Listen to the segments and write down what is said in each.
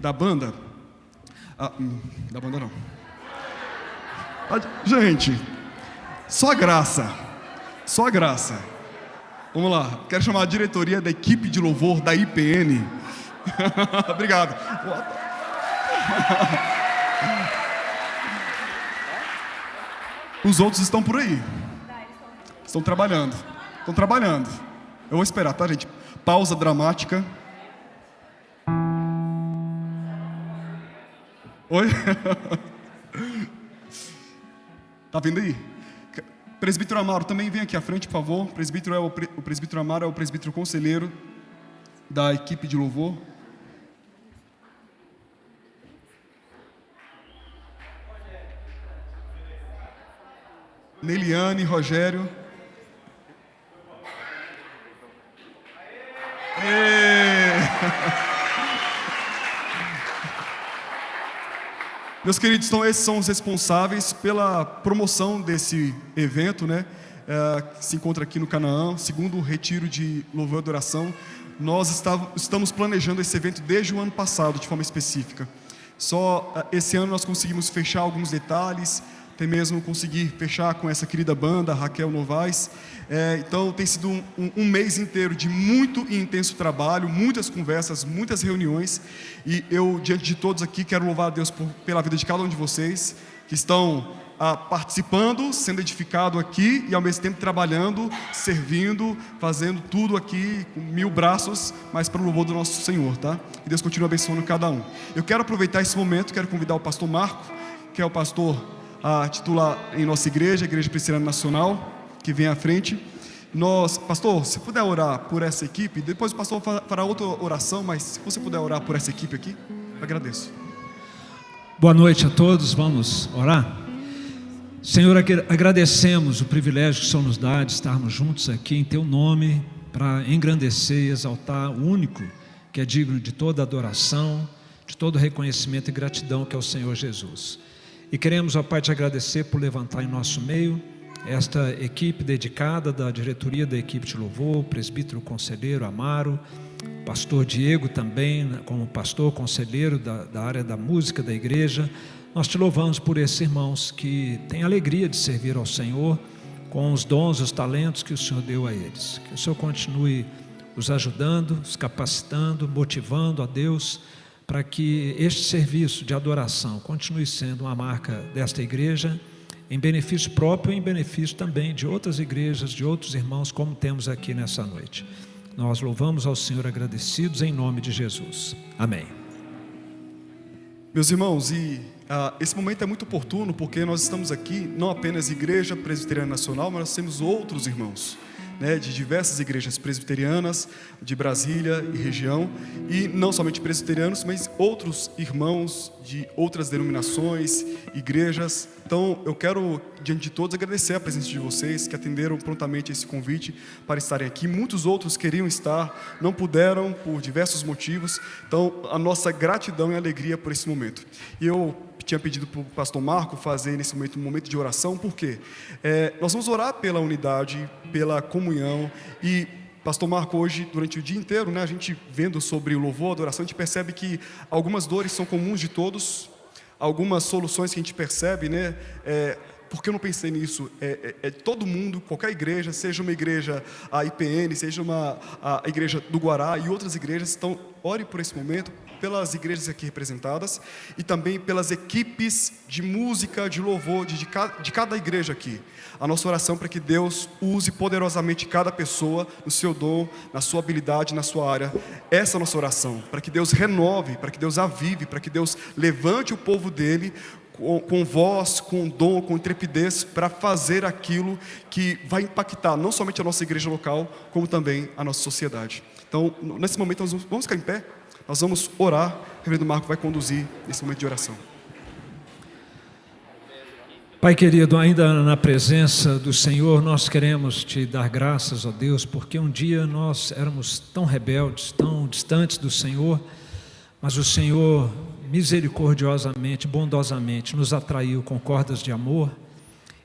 Da banda. Da banda não. Gente, só graça. Só graça. Vamos lá. Quero chamar a diretoria da equipe de louvor da IPN. Obrigado. Os outros estão por aí. Estão trabalhando. Estão trabalhando. Eu vou esperar, tá, gente? Pausa dramática. Oi? Tá vendo aí? Presbítero Amaro, também vem aqui à frente, por favor. O presbítero Amaro é o presbítero conselheiro da equipe de louvor. Neliane, Rogério. Meus queridos, então esses são os responsáveis pela promoção desse evento, né? Que se encontra aqui no Canaã, segundo o retiro de louvor e adoração. Nós estamos planejando esse evento desde o ano passado, de forma específica. Só esse ano nós conseguimos fechar alguns detalhes, até mesmo conseguir fechar com essa querida banda, Raquel Novaes. Então tem sido um mês inteiro de muito e intenso trabalho, muitas conversas, muitas reuniões, e eu, diante de todos aqui, quero louvar a Deus pela vida de cada um de vocês, que estão participando, sendo edificado aqui, e ao mesmo tempo trabalhando, servindo, fazendo tudo aqui, com 1000 braços, mas para o louvor do nosso Senhor, tá? E Deus continue abençoando cada um. Eu quero aproveitar esse momento, quero convidar o pastor Marco, que é o pastor titular em nossa igreja, Igreja Presbiteriana Nacional, que vem à frente. Pastor, se puder orar por essa equipe, depois o pastor fará outra oração, mas se você puder orar por essa equipe aqui, eu agradeço. Boa noite a todos, vamos orar? Senhor, agradecemos o privilégio que o Senhor nos dá de estarmos juntos aqui em Teu nome, para engrandecer e exaltar o único que é digno de toda adoração, de todo reconhecimento e gratidão, que é o Senhor Jesus. E queremos, ó Pai, te agradecer por levantar em nosso meio esta equipe dedicada da diretoria da equipe de louvor, o presbítero conselheiro Amaro, pastor Diego também, como pastor conselheiro da área da música da igreja. Nós te louvamos por esses irmãos que têm alegria de servir ao Senhor com os dons, os talentos que o Senhor deu a eles. Que o Senhor continue os ajudando, os capacitando, motivando a Deus, para que este serviço de adoração continue sendo uma marca desta igreja, em benefício próprio e em benefício também de outras igrejas, de outros irmãos, como temos aqui nessa noite. Nós louvamos ao Senhor agradecidos em nome de Jesus. Amém. Meus irmãos, esse momento é muito oportuno, porque nós estamos aqui, não apenas Igreja Presbiteriana Nacional, mas nós temos outros irmãos, né, de diversas igrejas presbiterianas de Brasília e região, e não somente presbiterianos, mas outros irmãos de outras denominações, igrejas. Então eu quero, diante de todos, agradecer a presença de vocês, que atenderam prontamente esse convite para estarem aqui. Muitos outros queriam estar, não puderam por diversos motivos. Então a nossa gratidão e alegria por esse momento. E eu tinha pedido para o pastor Marco fazer nesse momento um momento de oração, porque nós vamos orar pela unidade, pela comunhão. E pastor Marco, hoje, durante o dia inteiro, né, a gente vendo sobre o louvor, a adoração, a gente percebe que algumas dores são comuns de todos, algumas soluções que a gente percebe, né, por que eu não pensei nisso? Todo mundo, qualquer igreja, seja uma igreja, a IPN, seja a igreja do Guará e outras igrejas, então ore por esse momento, pelas igrejas aqui representadas e também pelas equipes de música, de louvor, de cada igreja aqui. A nossa oração para que Deus use poderosamente cada pessoa no seu dom, na sua habilidade, na sua área. Essa é a nossa oração, para que Deus renove, para que Deus avive, para que Deus levante o povo dele com voz, com dom, com intrepidez, para fazer aquilo que vai impactar não somente a nossa igreja local, como também a nossa sociedade. Então, nesse momento, nós vamos ficar em pé, nós vamos orar, o reverendo Marco vai conduzir esse momento de oração. Pai querido, ainda na presença do Senhor, nós queremos te dar graças a Deus, porque um dia nós éramos tão rebeldes, tão distantes do Senhor, mas o Senhor misericordiosamente, bondosamente nos atraiu com cordas de amor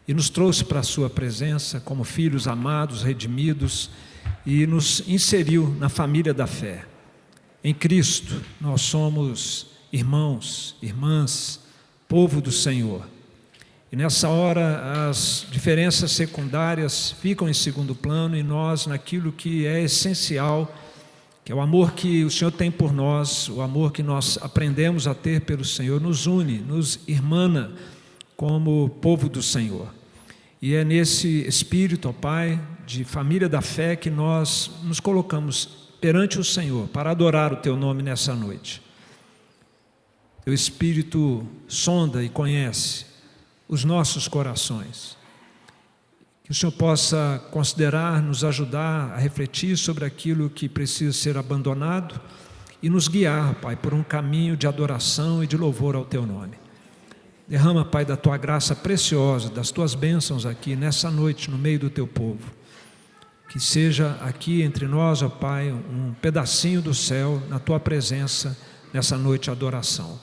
e nos trouxe para a sua presença como filhos amados, redimidos, e nos inseriu na família da fé. Em Cristo, nós somos irmãos, irmãs, povo do Senhor. E nessa hora, as diferenças secundárias ficam em segundo plano e nós, naquilo que é essencial, que é o amor que o Senhor tem por nós, o amor que nós aprendemos a ter pelo Senhor, nos une, nos irmana como povo do Senhor. E é nesse espírito, ó Pai, de família da fé que nós nos colocamos perante o Senhor para adorar o Teu nome nessa noite. Teu Espírito sonda e conhece os nossos corações. Que o Senhor possa considerar, nos ajudar a refletir sobre aquilo que precisa ser abandonado e nos guiar, Pai, por um caminho de adoração e de louvor ao Teu nome. Derrama, Pai, da Tua graça preciosa, das Tuas bênçãos aqui nessa noite no meio do Teu povo. Que seja aqui entre nós, ó Pai, um pedacinho do céu na Tua presença nessa noite de adoração.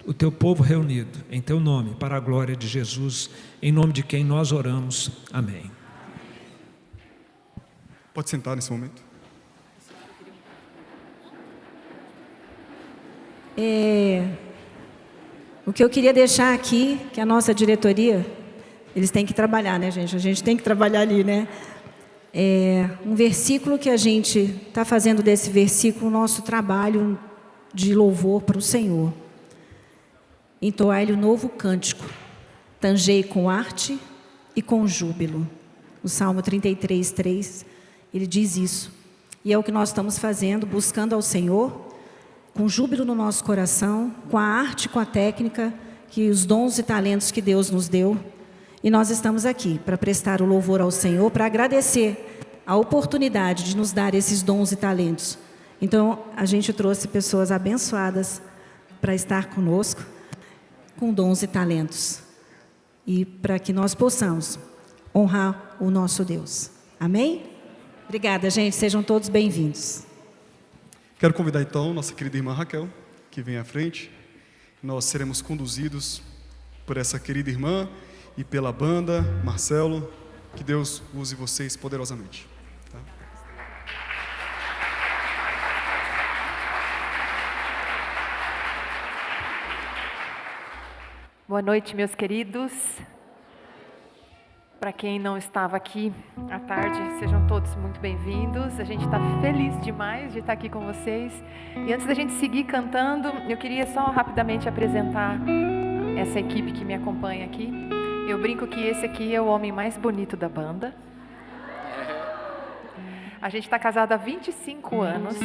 O Teu povo reunido em Teu nome, para a glória de Jesus, em nome de quem nós oramos. Amém. Pode sentar nesse momento. O que eu queria deixar aqui, que a nossa diretoria, eles têm que trabalhar, né, gente? A gente tem que trabalhar ali, né? Um versículo que a gente está fazendo desse versículo o nosso trabalho de louvor para o Senhor. Entoai-lhe um novo cântico, tangei com arte e com júbilo. O Salmo 33, 3, ele diz isso. E é o que nós estamos fazendo, buscando ao Senhor, com júbilo no nosso coração, com a arte, com a técnica, que os dons e talentos que Deus nos deu. E nós estamos aqui para prestar o louvor ao Senhor, para agradecer a oportunidade de nos dar esses dons e talentos. Então, a gente trouxe pessoas abençoadas para estar conosco, com dons e talentos. E para que nós possamos honrar o nosso Deus. Amém? Obrigada, gente. Sejam todos bem-vindos. Quero convidar então nossa querida irmã Raquel, que vem à frente. Nós seremos conduzidos por essa querida irmã e pela banda, Marcelo. Que Deus use vocês poderosamente. Tá? Boa noite, meus queridos. Para quem não estava aqui à tarde, sejam todos muito bem-vindos. A gente está feliz demais de estar aqui com vocês. E antes da gente seguir cantando, eu queria só rapidamente apresentar essa equipe que me acompanha aqui. Eu brinco que esse aqui é o homem mais bonito da banda. A gente está casado há 25 anos.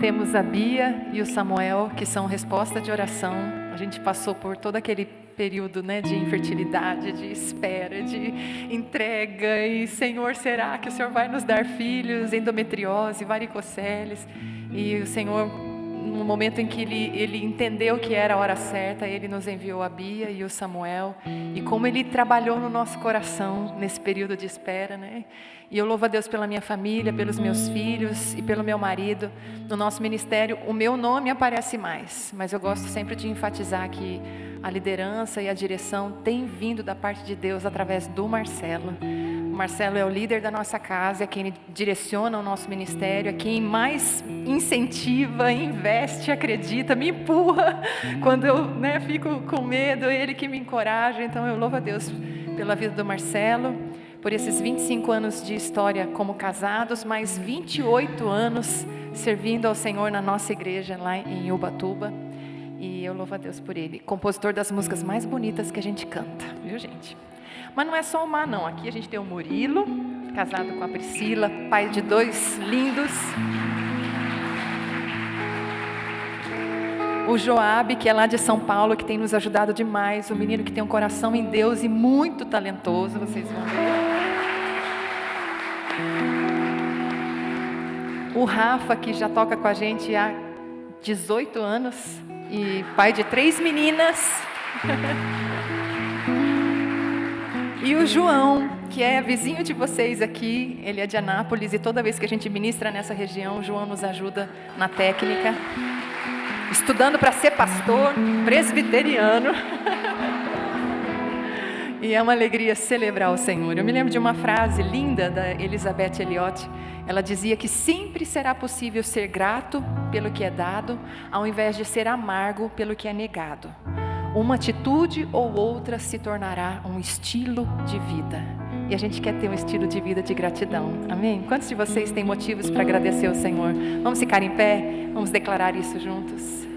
Temos a Bia e o Samuel, que são resposta de oração. A gente passou por todo aquele período, né, de infertilidade, de espera, de entrega. E, Senhor, será que o Senhor vai nos dar filhos? Endometriose, varicoceles. E o Senhor, no momento em que ele entendeu que era a hora certa, Ele nos enviou a Bia e o Samuel. E como Ele trabalhou no nosso coração nesse período de espera, né? E eu louvo a Deus pela minha família, pelos meus filhos e pelo meu marido. No nosso ministério, o meu nome aparece mais, mas eu gosto sempre de enfatizar que a liderança e a direção tem vindo da parte de Deus através do Marcelo. O Marcelo é o líder da nossa casa, é quem direciona o nosso ministério, é quem mais incentiva, investe, acredita, me empurra. Quando eu, né, fico com medo, é ele que me encoraja. Então eu louvo a Deus pela vida do Marcelo, por esses 25 anos de história como casados, mais 28 anos servindo ao Senhor na nossa igreja lá em Ubatuba. E eu louvo a Deus por ele. Compositor das músicas mais bonitas que a gente canta, viu, gente? Mas não é só o Mar, não. Aqui a gente tem o Murilo, casado com a Priscila, pai de 2 lindos. O Joabe, que é lá de São Paulo, que tem nos ajudado demais. O menino que tem um coração em Deus e muito talentoso, vocês vão ver. O Rafa, que já toca com a gente há 18 anos e pai de 3 meninas. E o João, que é vizinho de vocês aqui, ele é de Anápolis e toda vez que a gente ministra nessa região, o João nos ajuda na técnica, estudando para ser pastor presbiteriano. E é uma alegria celebrar o Senhor. Eu me lembro de uma frase linda da Elizabeth Elliot. Ela dizia que sempre será possível ser grato pelo que é dado, ao invés de ser amargo pelo que é negado. Uma atitude ou outra se tornará um estilo de vida. E a gente quer ter um estilo de vida de gratidão. Amém? Quantos de vocês têm motivos para agradecer ao Senhor? Vamos ficar em pé? Vamos declarar isso juntos.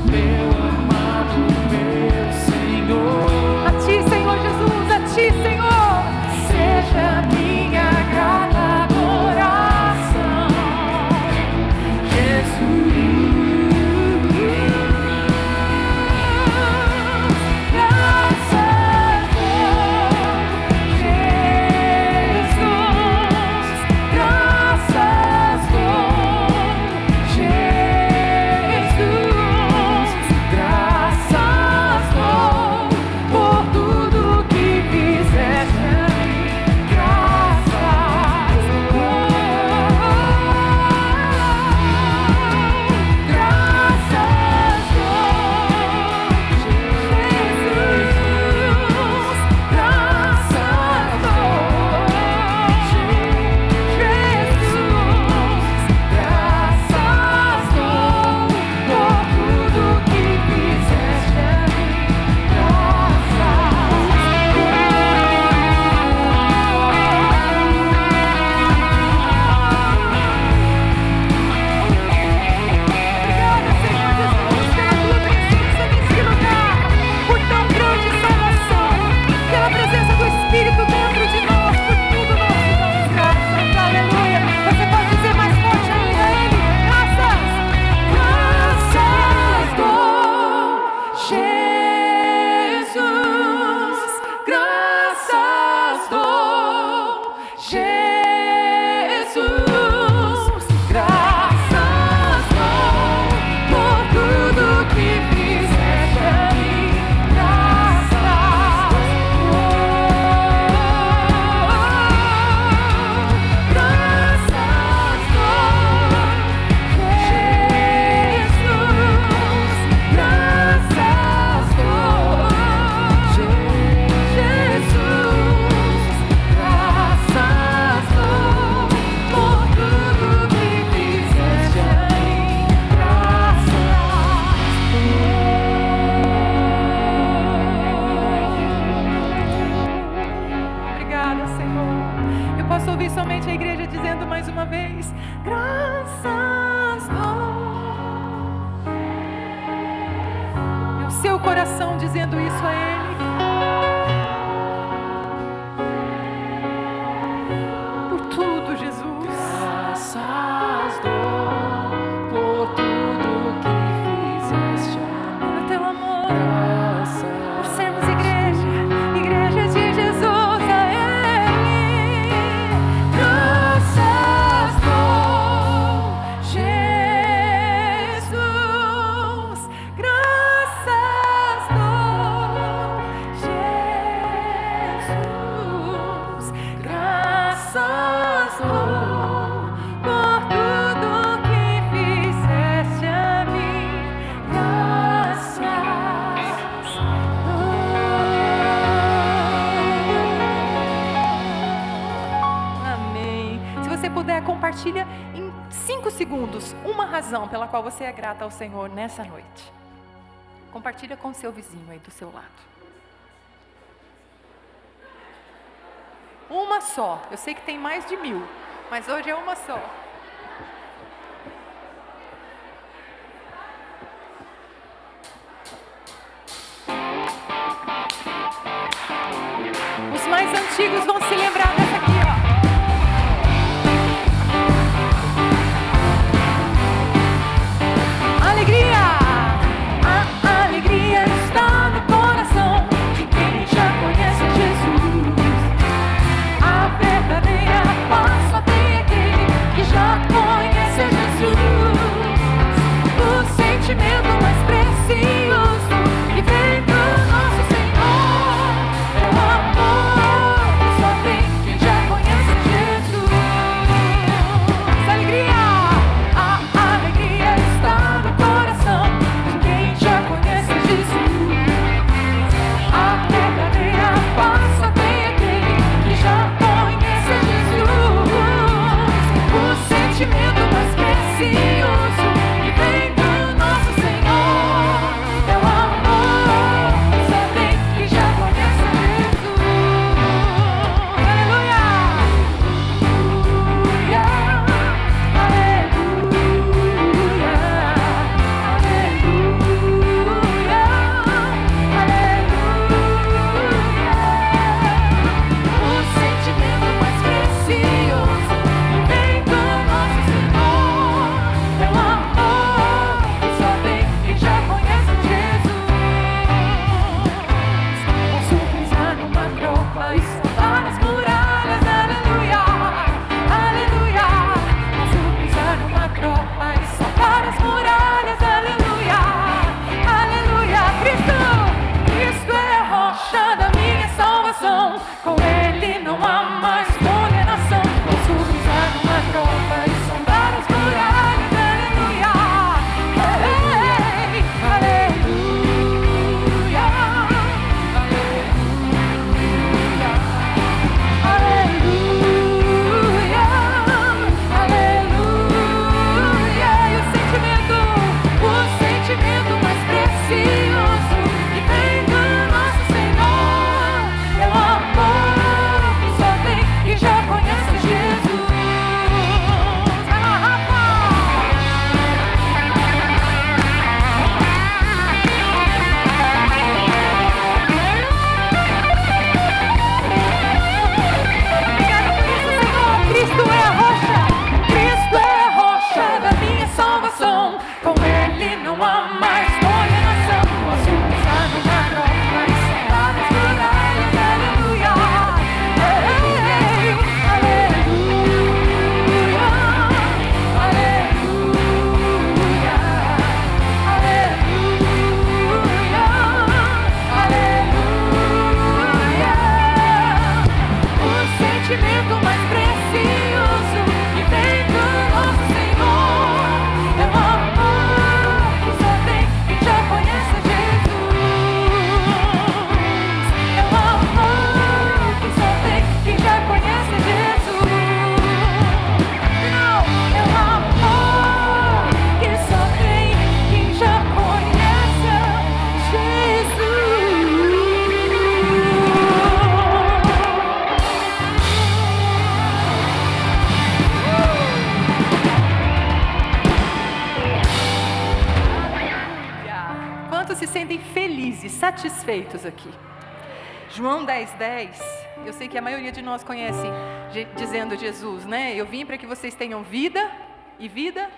Meu amado, meu a igreja dizendo mais uma vez: graças dou. É o seu coração dizendo isso a Ele. Por tudo, Jesus. Graças dou por tudo que fizeste a mim. Pelo teu amor. Graças Por sermos igreja de Jesus a Ele. Graças dou, Jesus. Graças dou, Jesus. Graças dou por tudo que fizeste a mim. Graças dou. Amém. Se você puder, compartilha em 5 segundos uma razão pela qual você é grata ao Senhor nessa noite. Compartilha com o seu vizinho aí do seu lado. Uma só. Eu sei que tem mais de 1000, mas hoje é uma só. Os mais antigos vão se lembrar dessa aqui, ó. Alegria! A alegria está no coração de quem já conhece Jesus. A verdadeira paz só tem aquele que já conhece Jesus. O sentimento mais precioso que vem do nosso Senhor é o amor que só tem quem satisfeitos aqui. João 10:10, eu sei que a maioria de nós conhece dizendo Jesus, né? Eu vim para que vocês tenham vida e vida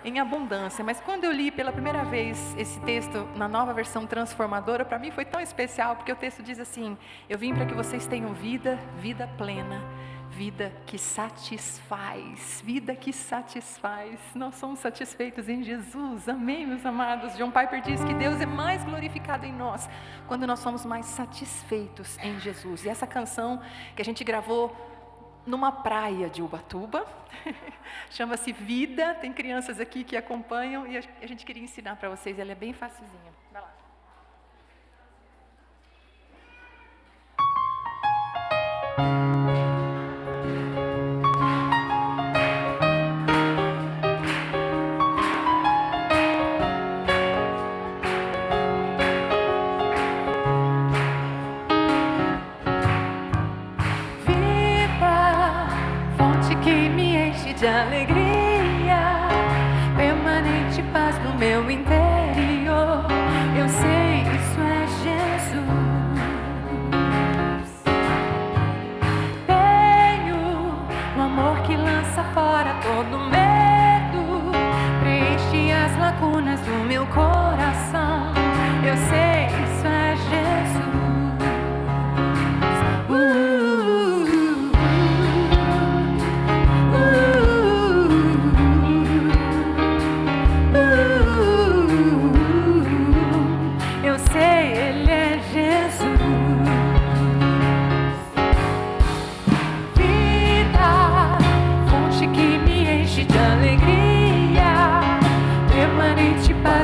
em abundância. Mas quando eu li pela primeira vez esse texto na nova versão transformadora, para mim foi tão especial, porque o texto diz assim: eu vim para que vocês tenham vida, vida plena, vida que satisfaz, vida que satisfaz. Nós somos satisfeitos em Jesus, amém, meus amados? John Piper diz que Deus é mais glorificado em nós quando nós somos mais satisfeitos em Jesus. E essa canção que a gente gravou numa praia de Ubatuba, chama-se Vida. Tem crianças aqui que acompanham e a gente queria ensinar para vocês, ela é bem facilzinha. Vai lá. De alegria, permanente paz no meu interior. Eu sei, isso é Jesus. Tenho um amor que lança fora todo medo, preenche as lacunas do meu coração. Eu sei, isso é Jesus.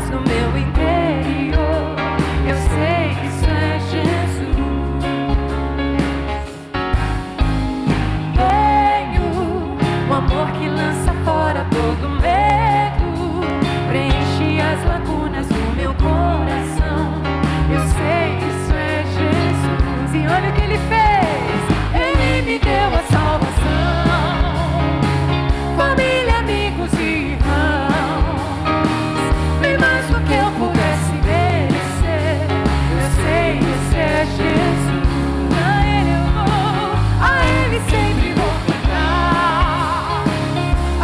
No meu interior, eu sei, isso é Jesus. Tenho um amor que lança fora todo medo, preenche as lacunas do meu coração. Eu sei, isso é Jesus. E olha o que Ele fez, Ele me deu a salvação, família, amigos e irmãos. Mais do que eu pudesse merecer, eu sei, esse é Jesus. A Ele eu vou, a Ele sempre vou cantar, a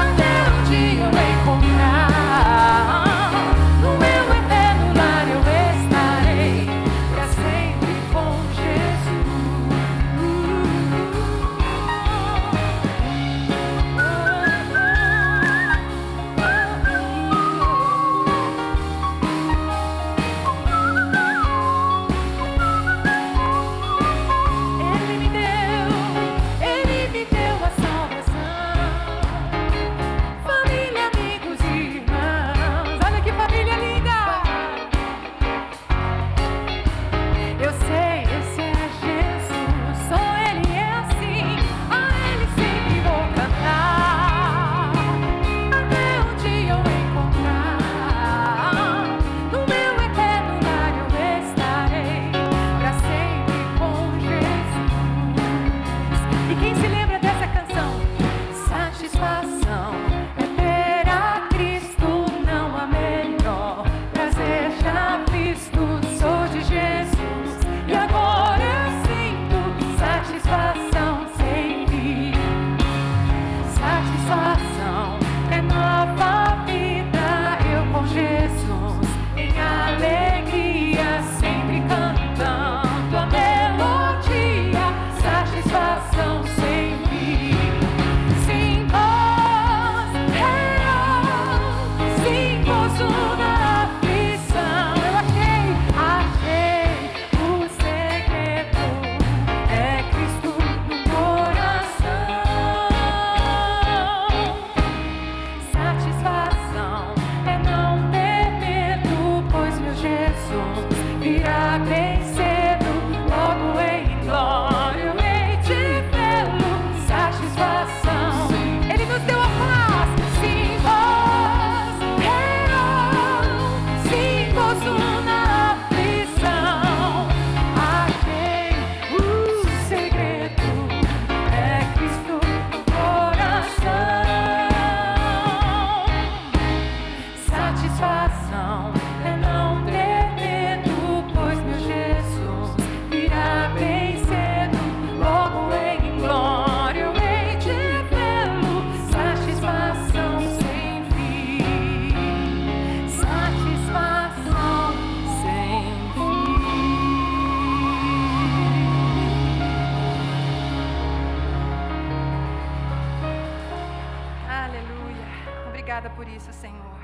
obrigada por isso, Senhor.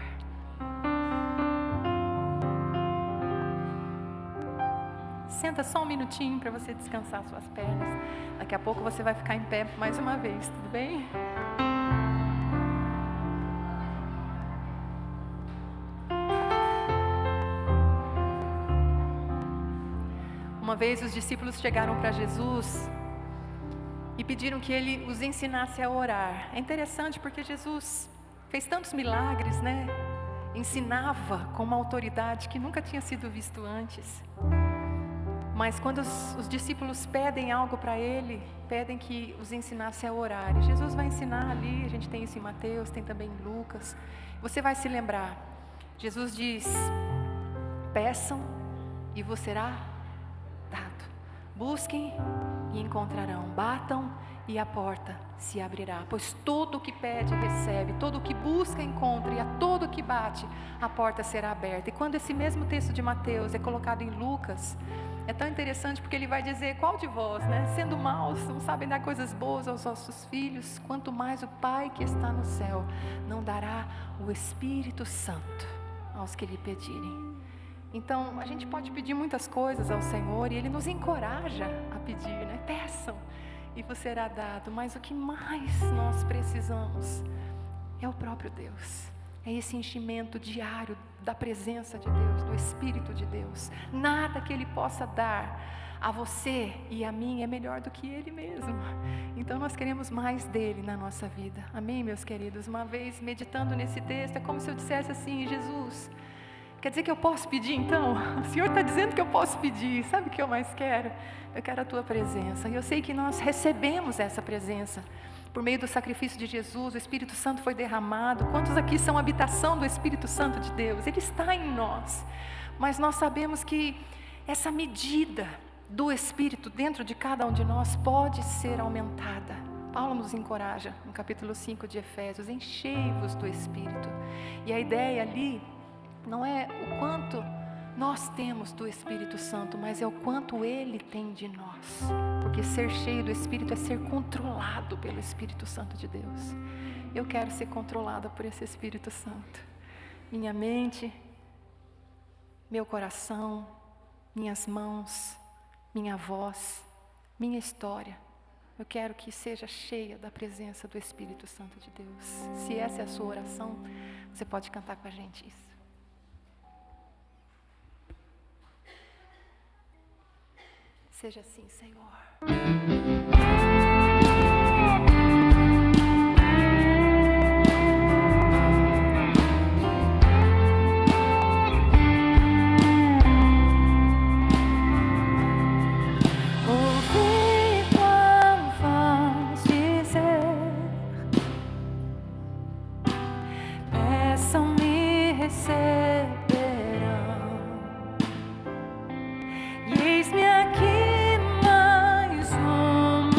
Senta só um minutinho para você descansar suas pernas. Daqui a pouco você vai ficar em pé mais uma vez, tudo bem? Uma vez os discípulos chegaram para Jesus e pediram que ele os ensinasse a orar. É interessante porque Jesus fez tantos milagres, né? Ensinava com uma autoridade que nunca tinha sido visto antes. Mas quando os discípulos pedem algo para ele, pedem que os ensinasse a orar. E Jesus vai ensinar ali, a gente tem isso em Mateus, tem também em Lucas. Você vai se lembrar. Jesus diz: peçam e vos será dado. Busquem e encontrarão. Batam e a porta se abrirá. Pois todo o que pede recebe, todo o que busca encontra, e a todo o que bate a porta será aberta. E quando esse mesmo texto de Mateus é colocado em Lucas, é tão interessante porque ele vai dizer: qual de vós, né, sendo maus, não sabem dar coisas boas aos vossos filhos, quanto mais o Pai que está no céu não dará o Espírito Santo aos que lhe pedirem. Então, a gente pode pedir muitas coisas ao Senhor e Ele nos encoraja a pedir, né? Peçam e vos será dado. Mas o que mais nós precisamos é o próprio Deus. É esse enchimento diário da presença de Deus, do Espírito de Deus. Nada que Ele possa dar a você e a mim é melhor do que Ele mesmo. Então nós queremos mais dEle na nossa vida. Amém, meus queridos? Uma vez meditando nesse texto, é como se eu dissesse assim: Jesus, quer dizer que eu posso pedir então? O Senhor está dizendo que eu posso pedir. Sabe o que eu mais quero? Eu quero a Tua presença. E eu sei que nós recebemos essa presença. Por meio do sacrifício de Jesus, o Espírito Santo foi derramado. Quantos aqui são habitação do Espírito Santo de Deus? Ele está em nós. Mas nós sabemos que essa medida do Espírito dentro de cada um de nós pode ser aumentada. Paulo nos encoraja no capítulo 5 de Efésios: enchei-vos do Espírito. E a ideia ali não é o quanto nós temos do Espírito Santo, mas é o quanto Ele tem de nós. Porque ser cheio do Espírito é ser controlado pelo Espírito Santo de Deus. Eu quero ser controlada por esse Espírito Santo. Minha mente, meu coração, minhas mãos, minha voz, minha história. Eu quero que seja cheia da presença do Espírito Santo de Deus. Se essa é a sua oração, você pode cantar com a gente isso. Seja assim, Senhor. Ouvi tua voz dizer: peçam-me, receberão. E eis-me aqui mais uma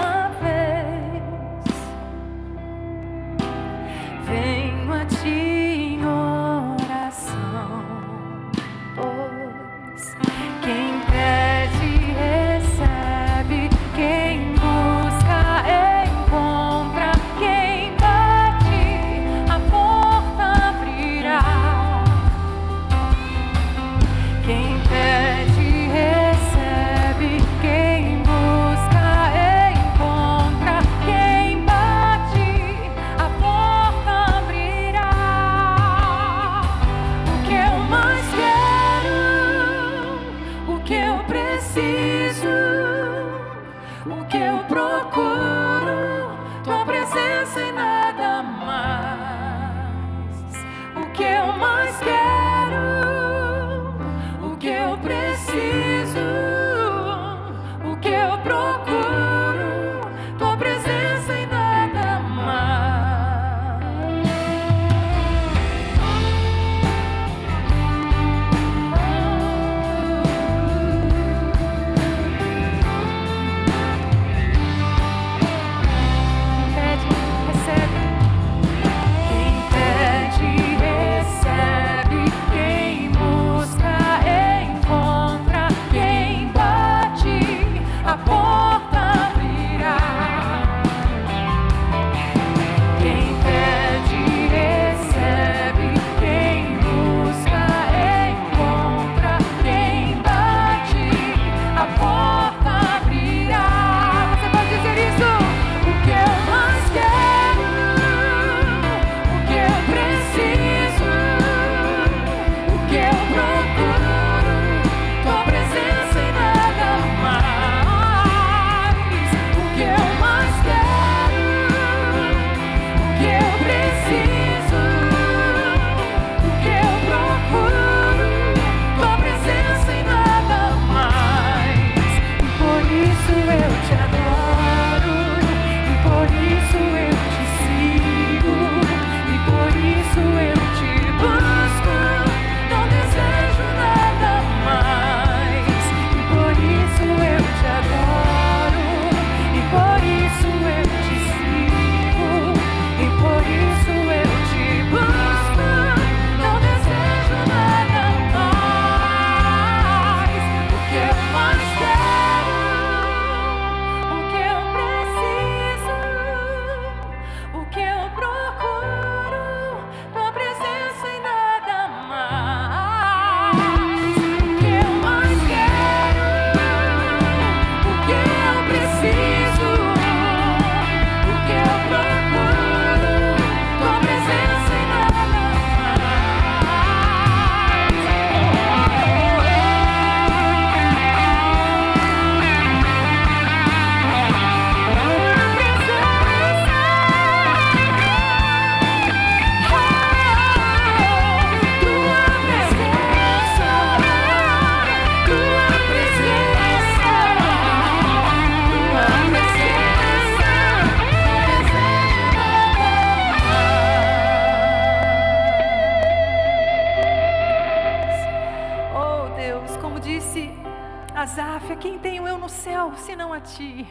Asaf: a quem tenho eu no céu, senão a ti?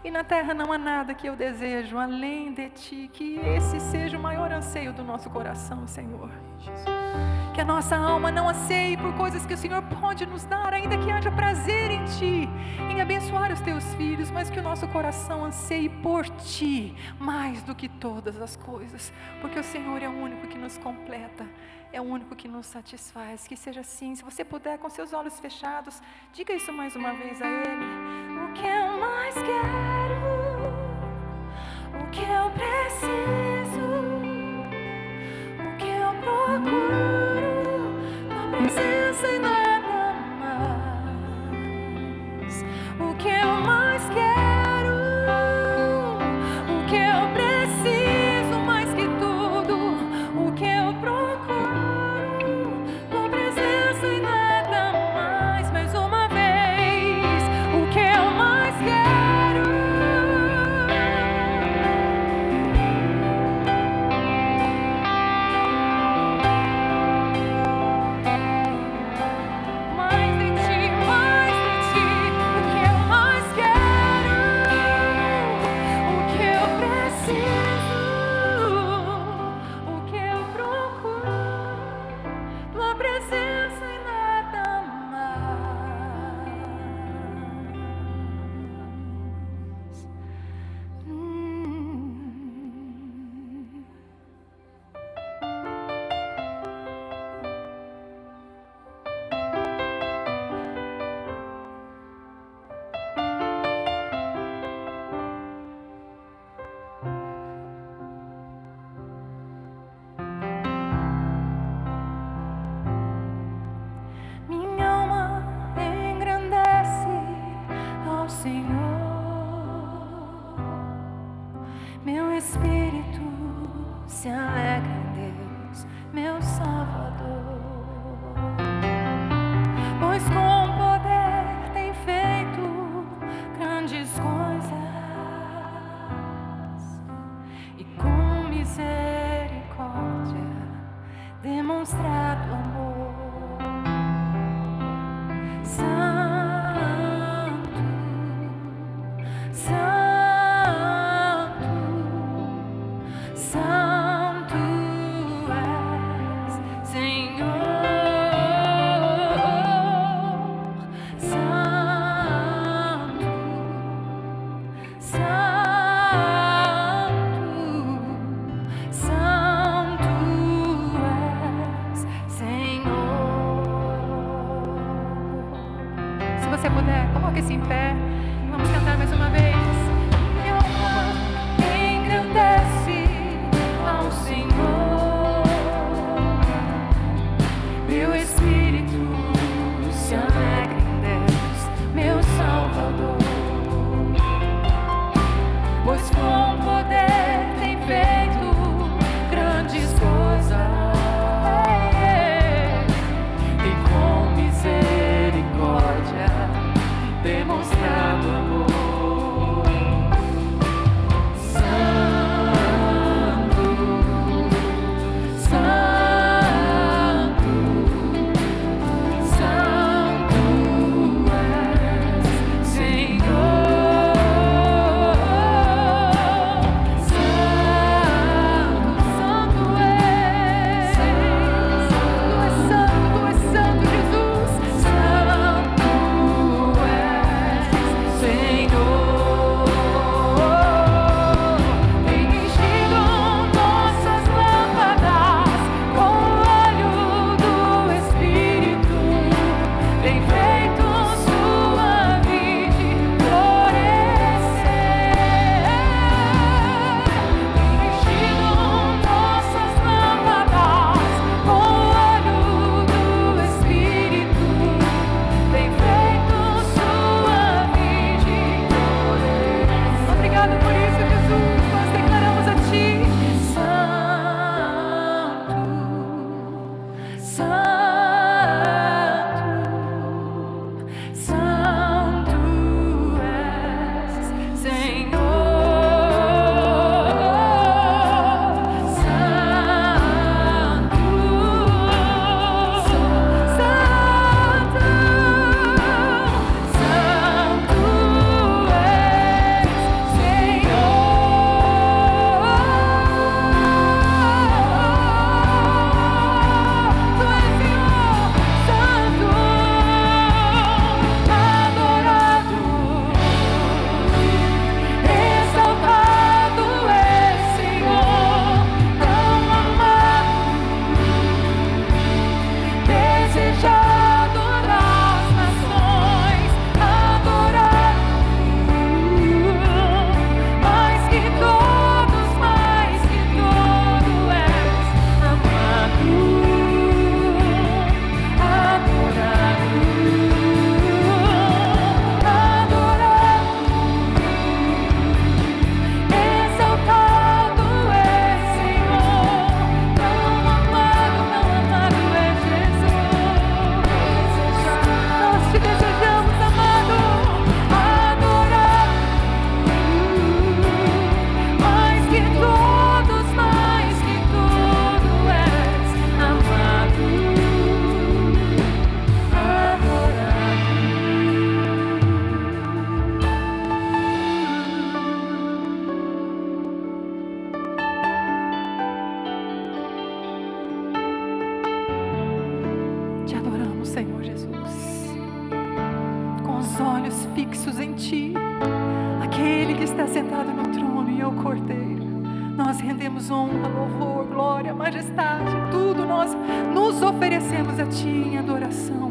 E na terra não há nada que eu desejo além de ti. Que esse seja o maior anseio do nosso coração, Senhor. Que a nossa alma não anseie por coisas que o Senhor pode nos dar, ainda que haja prazer em ti, em abençoar os teus filhos, mas que o nosso coração anseie por ti, mais do que todas as coisas, porque o Senhor é o único que nos completa, é o único que nos satisfaz. Que seja assim. Se você puder, com seus olhos fechados, diga isso mais uma vez a Ele. O que eu mais quero, o que eu preciso, o que eu procuro, tua presença e nada mais. O que eu mais quero, o que eu preciso mais que tudo, o que eu procuro, tua presença e nada mais. Mais uma vez, o que eu mais quero. Se alegra em Deus, meu Salvador, pois com poder tem feito grandes coisas e com misericórdia demonstrado amor. Santo, Santo és, Senhor. Santo, Santo és, Senhor. Se você puder, coloque-se em pé. Vamos cantar mais uma vez. Minha alma engrandece ao Senhor, meu espírito se alegra em Deus, meu Salvador, pois com poder tem feito grandes coisas e com misericórdia demonstrar Senhor Jesus, com os olhos fixos em Ti, aquele que está sentado no trono e é o Cordeiro. Nós rendemos honra, louvor, glória, majestade, tudo nós nos oferecemos a Ti em adoração.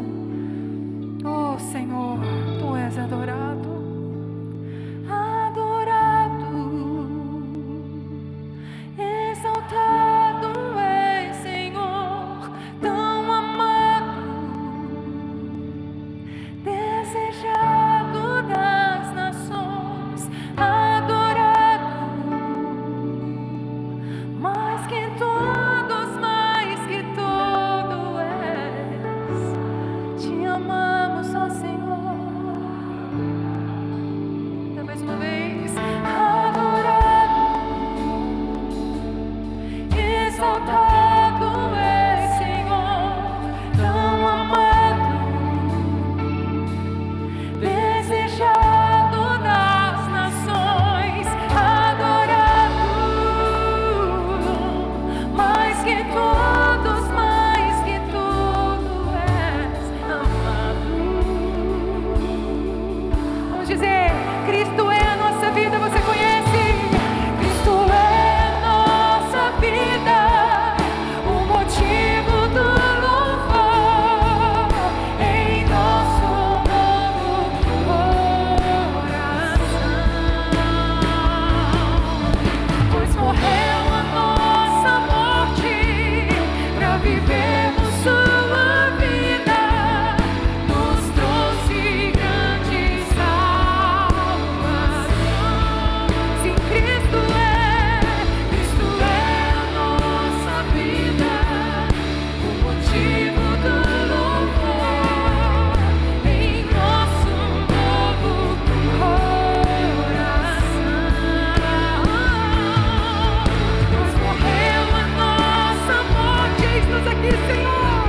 Oh Senhor, Tu és adorado, adorado, exaltado és, Senhor, tão amado, desejado das nações, adorado, mais que todos, mais que todo és. Te amamos, ó Senhor. Mais uma vez, adorado, exaltado és, Senhor, tão amado, desejado das nações, adorado, mais que todos, mais que tudo és amado. Vamos dizer: Cristo é a nossa vida, você conhece? Cristo é a nossa vida, o motivo do louvor em nosso novo coração. Pois morreu a nossa morte para vivermos sua vida, nos trouxe grande salvação. Sim, Cristo é a nossa vida, o motivo do louvor em nosso novo coração. Pois morreu a nossa morte, eis-nos aqui, Senhor.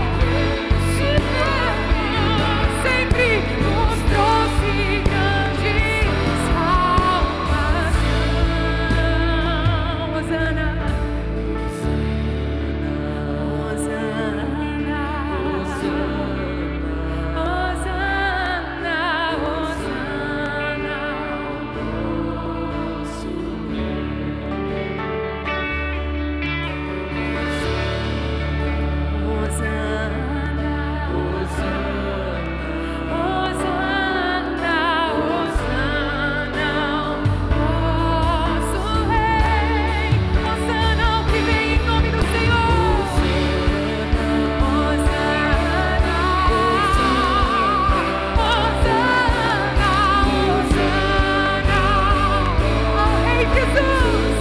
Sempre nos trouxe grande salvação. Hosana, Hosana, Hosana, Hosana, nosso Rei. Hosana ao que vem em nome do Senhor. Hosana, Hosana, Hosana ao Rei Jesus.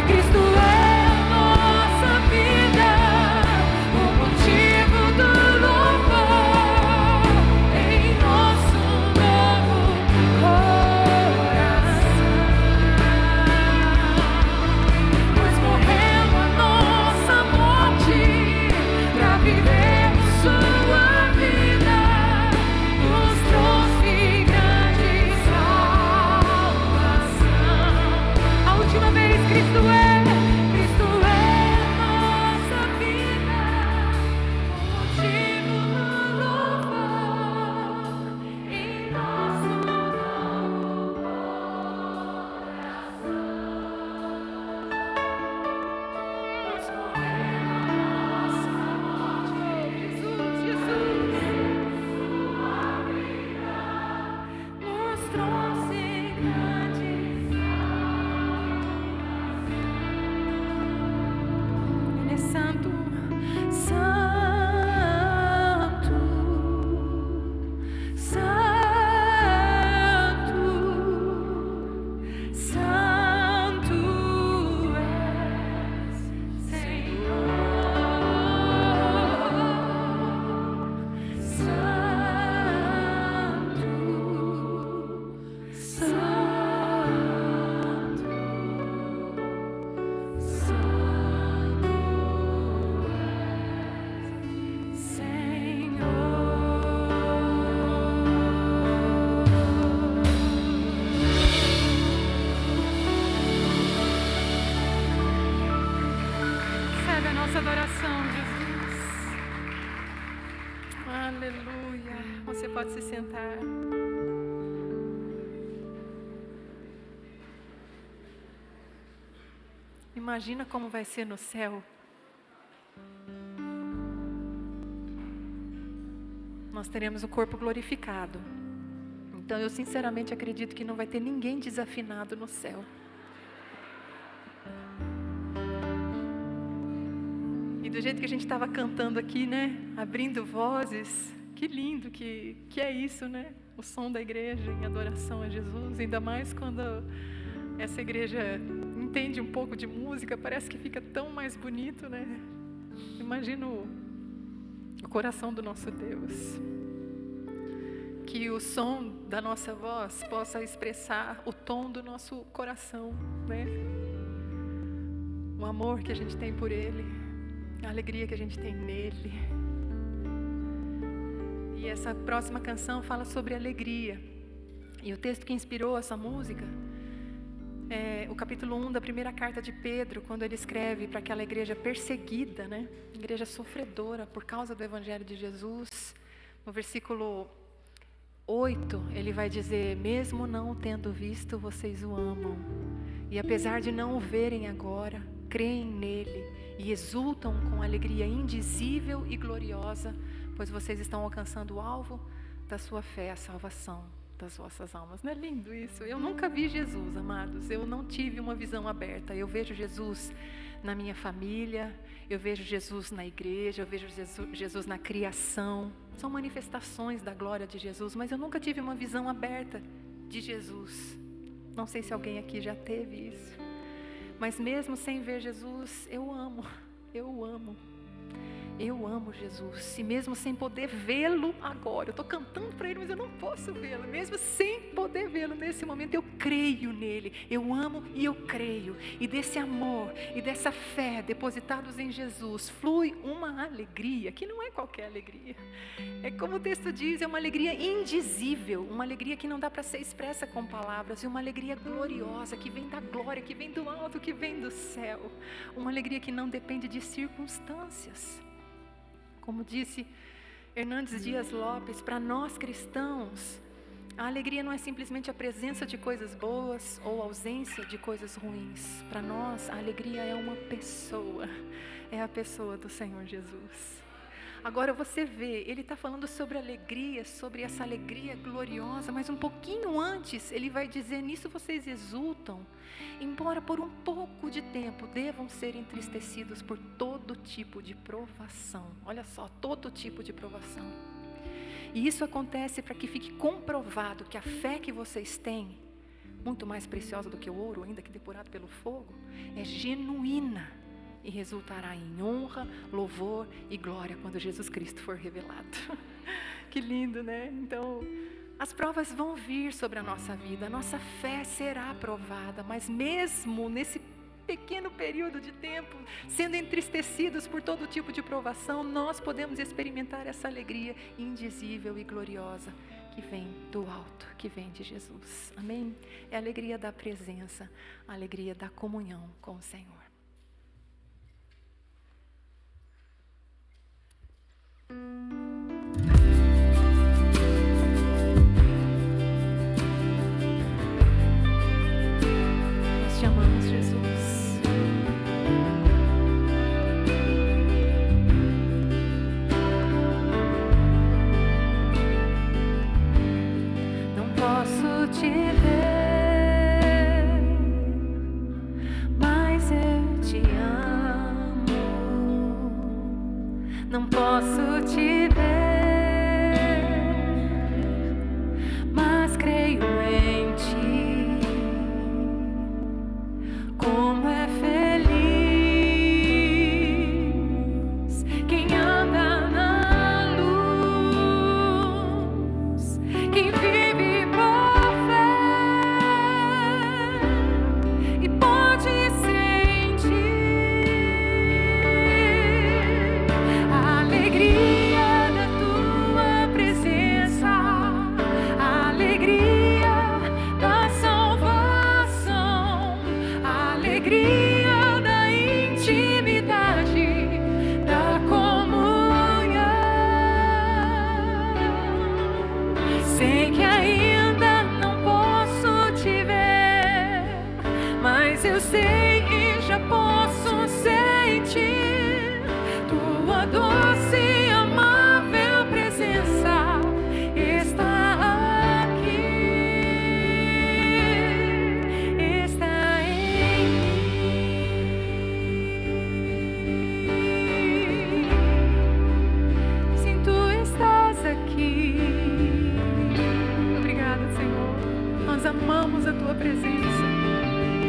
Cristo é a nossa vida, o motivo do louvor em nosso novo coração. Pois morreu a nossa morte para vivermos sua vida, nos trouxe grande salvação. A última vez, Cristo é a nossa vida, o motivo do louvor em nosso novo coração. Jesus, nos trouxe grande salvação. Ele é santo, santo, santo, santo és, Senhor. Santo, santo, Recebe a nossa adoração, Jesus. Aleluia. Você pode se sentar. Imagina como vai ser no céu. Nós teremos o corpo glorificado. Então eu sinceramente acredito que não vai ter ninguém desafinado no céu. E do jeito que a gente estava cantando aqui, né? Abrindo vozes. Que lindo que é isso, né? O som da igreja em adoração a Jesus. Ainda mais quando essa igreja entende um pouco de música, parece que fica tão mais bonito, né? Imagino o coração do nosso Deus. Que o som da nossa voz possa expressar o tom do nosso coração, né? O amor que a gente tem por Ele, a alegria que a gente tem nele. E essa próxima canção fala sobre alegria. E o texto que inspirou essa música é o capítulo 1 da primeira carta de Pedro, quando ele escreve para aquela igreja perseguida, né? Igreja sofredora por causa do Evangelho de Jesus. No versículo 8, ele vai dizer: mesmo não tendo visto, vocês o amam. E apesar de não o verem agora, creem nele e exultam com alegria indizível e gloriosa, pois vocês estão alcançando o alvo da sua fé, a salvação das vossas almas. Não é lindo isso? Eu nunca vi Jesus, amados. Eu não tive uma visão aberta. Eu vejo Jesus na minha família, eu vejo Jesus na igreja, eu vejo Jesus na criação. São manifestações da glória de Jesus, mas eu nunca tive uma visão aberta de Jesus. Não sei se alguém aqui já teve isso. Mas mesmo sem ver Jesus, eu amo. Eu amo. Eu amo Jesus, e mesmo sem poder vê-lo agora, eu estou cantando para Ele, mas eu não posso vê-lo, mesmo sem poder vê-lo nesse momento, eu creio nele, eu amo e eu creio, e desse amor e dessa fé depositados em Jesus, flui uma alegria, que não é qualquer alegria, é como o texto diz, é uma alegria indizível, uma alegria que não dá para ser expressa com palavras, e uma alegria gloriosa, que vem da glória, que vem do alto, que vem do céu, uma alegria que não depende de circunstâncias. Como disse Hernandes Dias Lopes, para nós cristãos, a alegria não é simplesmente a presença de coisas boas ou a ausência de coisas ruins. Para nós, a alegria é uma pessoa, é a pessoa do Senhor Jesus. Agora você vê, ele está falando sobre alegria, sobre essa alegria gloriosa, mas um pouquinho antes ele vai dizer: nisso vocês exultam, embora por um pouco de tempo devam ser entristecidos por todo tipo de provação. Olha só, todo tipo de provação. E isso acontece para que fique comprovado que a fé que vocês têm, muito mais preciosa do que o ouro, ainda que depurado pelo fogo, é genuína. E resultará em honra, louvor e glória quando Jesus Cristo for revelado. Que lindo, né? Então, as provas vão vir sobre a nossa vida, a nossa fé será aprovada, mas mesmo nesse pequeno período de tempo, sendo entristecidos por todo tipo de provação, nós podemos experimentar essa alegria indizível e gloriosa que vem do alto, que vem de Jesus. Amém? É a alegria da presença, a alegria da comunhão com o Senhor. Nós te amamos, Jesus. Não posso te ver, mas eu te amo. Não posso te ver, mas creio em ti. Como é feliz quem anda na luz, quem vive por fé e pode sentir a alegria da tua presença, a alegria da salvação, a alegria da intimidade, da comunhão. já posso sentir tua doce e amável presença está aqui, está em mim. Sim, tu estás aqui. Obrigada, Senhor. Nós amamos a tua presença.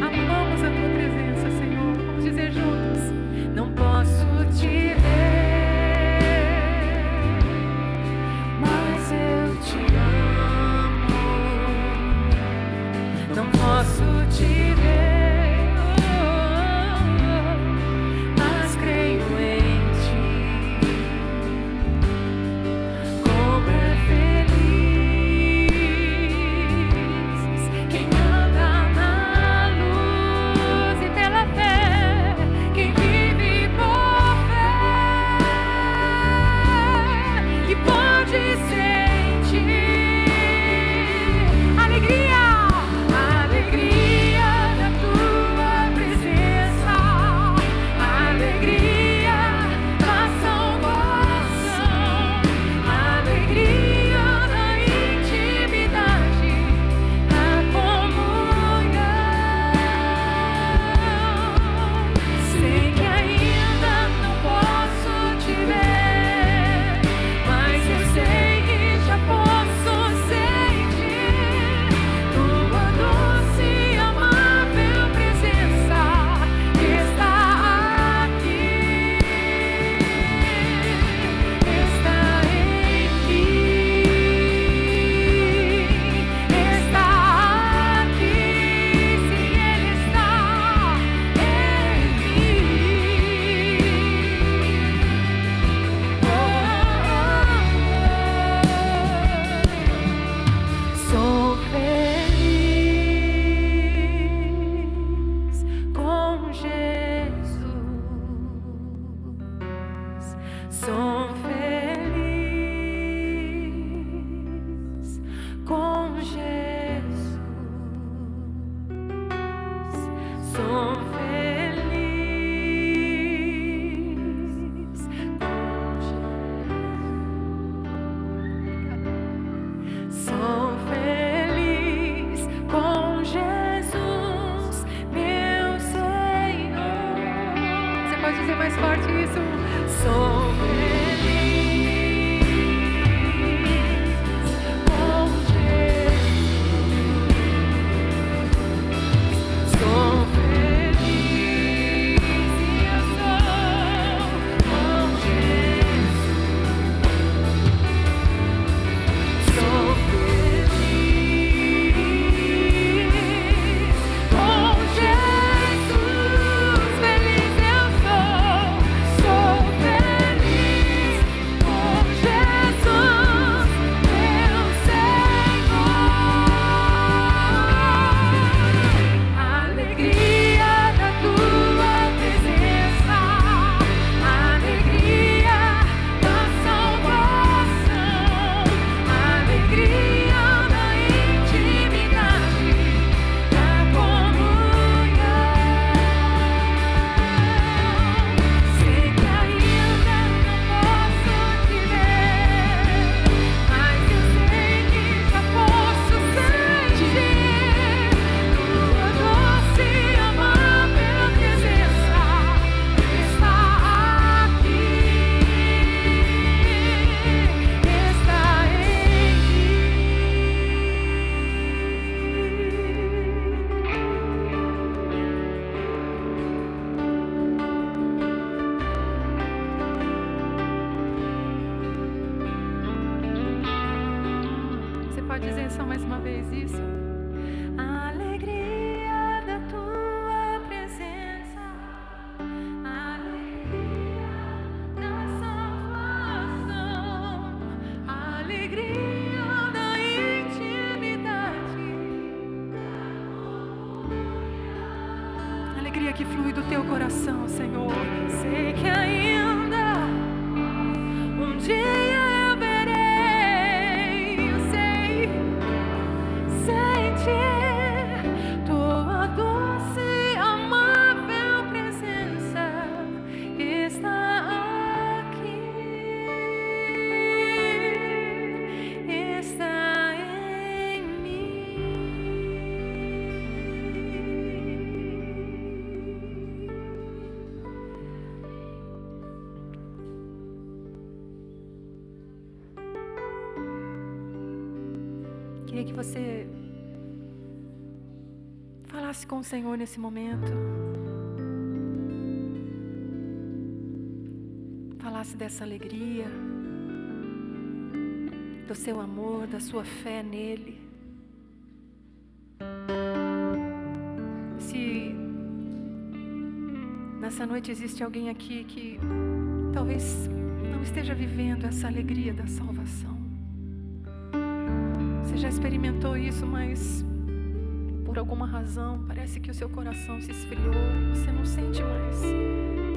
Amamos a tua presença, Senhor. Vamos dizer juntos: não posso te ver, mas eu te amo. Não posso te ver, mas creio em ti. Como é feliz quem anda na luz e pela fé, quem vive por fé e pode sentir alegria, alegria da tua presença, alegria da salvação, alegria da intimidade, da comunhão. Sei que ainda não posso te ver, mas eu sei que já posso sentir tua doce e amável presença está aqui, está em mim, está aqui, sim, Ele está em mim. Sou feliz com Jesus. Sou feliz com Jesus. Sou feliz com Jesus. Sou feliz com Jesus, meu Senhor. Você pode dizer mais forte isso? Sou feliz com Jesus. Sou feliz e eu sou com Jesus. Sou feliz com Jesus, feliz eu sou. Sou feliz com Jesus, meu Senhor. Alegria da tua presença, alegria da salvação, alegria da intimidade, da comunhão. Sei que ainda não posso te ver, mas eu sei que já posso sentir tua doce e amável presença está aqui, está em mim. Você pode dizer só mais uma vez isso? A alegria da tua presença, a alegria da salvação, a alegria da intimidade, a alegria que flui do teu coração, Senhor. Sei que ainda um dia eu verei, eu sei, sentir tua doce, amável presença. que você falasse com o Senhor nesse momento. Falasse dessa alegria, do seu amor, da sua fé nele. Se nessa noite existe alguém aqui que talvez não esteja vivendo essa alegria da salvação. Você já experimentou isso, mas por alguma razão parece que o seu coração se esfriou. Você não sente mais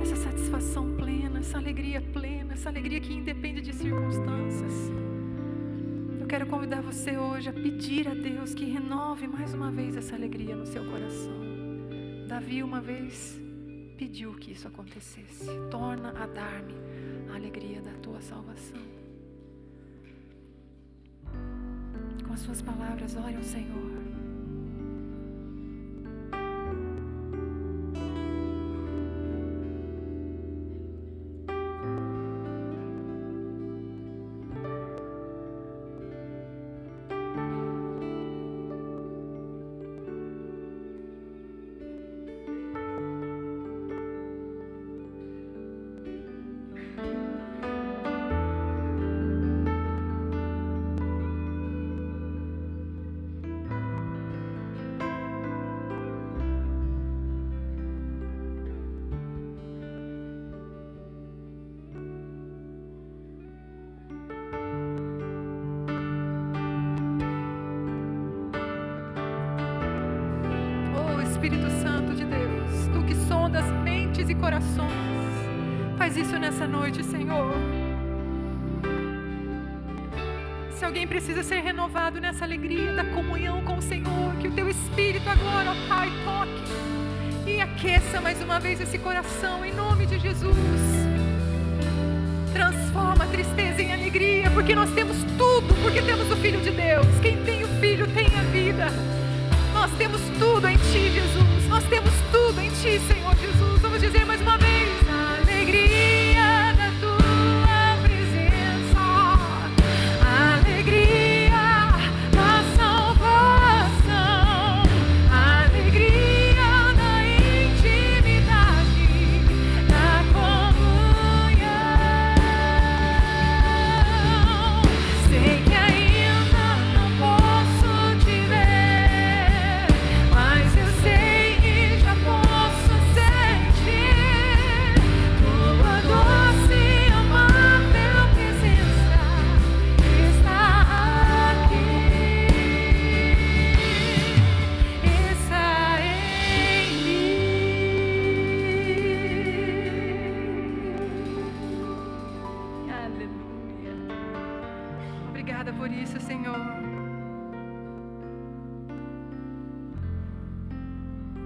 essa satisfação plena, essa alegria plena, essa alegria que independe de circunstâncias. Eu quero convidar você hoje a pedir a Deus que renove mais uma vez essa alegria no seu coração. Davi uma vez pediu que isso acontecesse. Torna a dar-me a alegria da tua salvação. Com as suas palavras, ore ao Senhor. Espírito Santo de Deus, Tu que sondas mentes e corações, faz isso nessa noite, Senhor. Se alguém precisa ser renovado nessa alegria da comunhão com o Senhor, que o Teu Espírito agora, ó Pai, toque e aqueça mais uma vez esse coração, em nome de Jesus. Transforma a tristeza em alegria, porque nós temos tudo, porque temos o Filho de Deus. Quem tem o Filho tem a vida. Nós temos tudo em Ti, Jesus. Nós temos tudo em Ti, Senhor Jesus. Vamos dizer mais uma vez: a alegria da Tua presença, a alegria da salvação, a alegria da intimidade, da comunhão. Sei que ainda não posso te ver, mas eu sei que já posso sentir tua doce e amável presença está aqui, está em mim. Aleluia. Obrigada por isso, Senhor.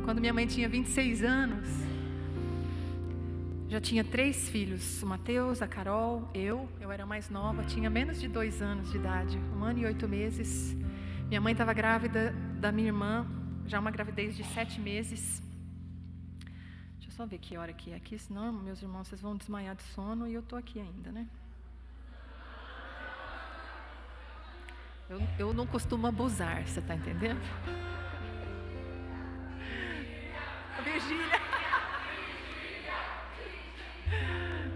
Quando minha mãe tinha 26 anos, já tinha 3 filhos, o Mateus, a Carol, eu era mais nova, tinha menos de 2 anos de idade, 1 ano e 8 meses. Minha mãe estava grávida da minha irmã, já uma gravidez de 7 meses. Deixa eu só ver que hora que é aqui, senão, meus irmãos, vocês vão desmaiar de sono e eu estou aqui ainda, né? Eu não costumo abusar, você está entendendo? Virgínia.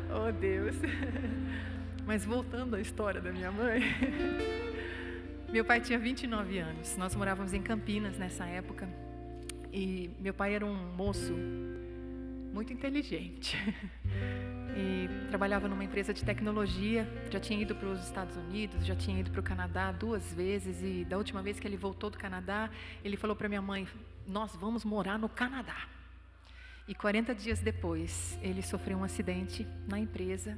Oh, Deus. Mas voltando à história da minha mãe. Meu pai tinha 29 anos. Nós morávamos em Campinas nessa época. E meu pai era um moço muito inteligente. E trabalhava numa empresa de tecnologia. Já tinha ido para os Estados Unidos, já tinha ido para o Canadá 2 vezes. E da última vez que ele voltou do Canadá, ele falou para minha mãe: nós vamos morar no Canadá. E 40 dias depois, ele sofreu um acidente na empresa.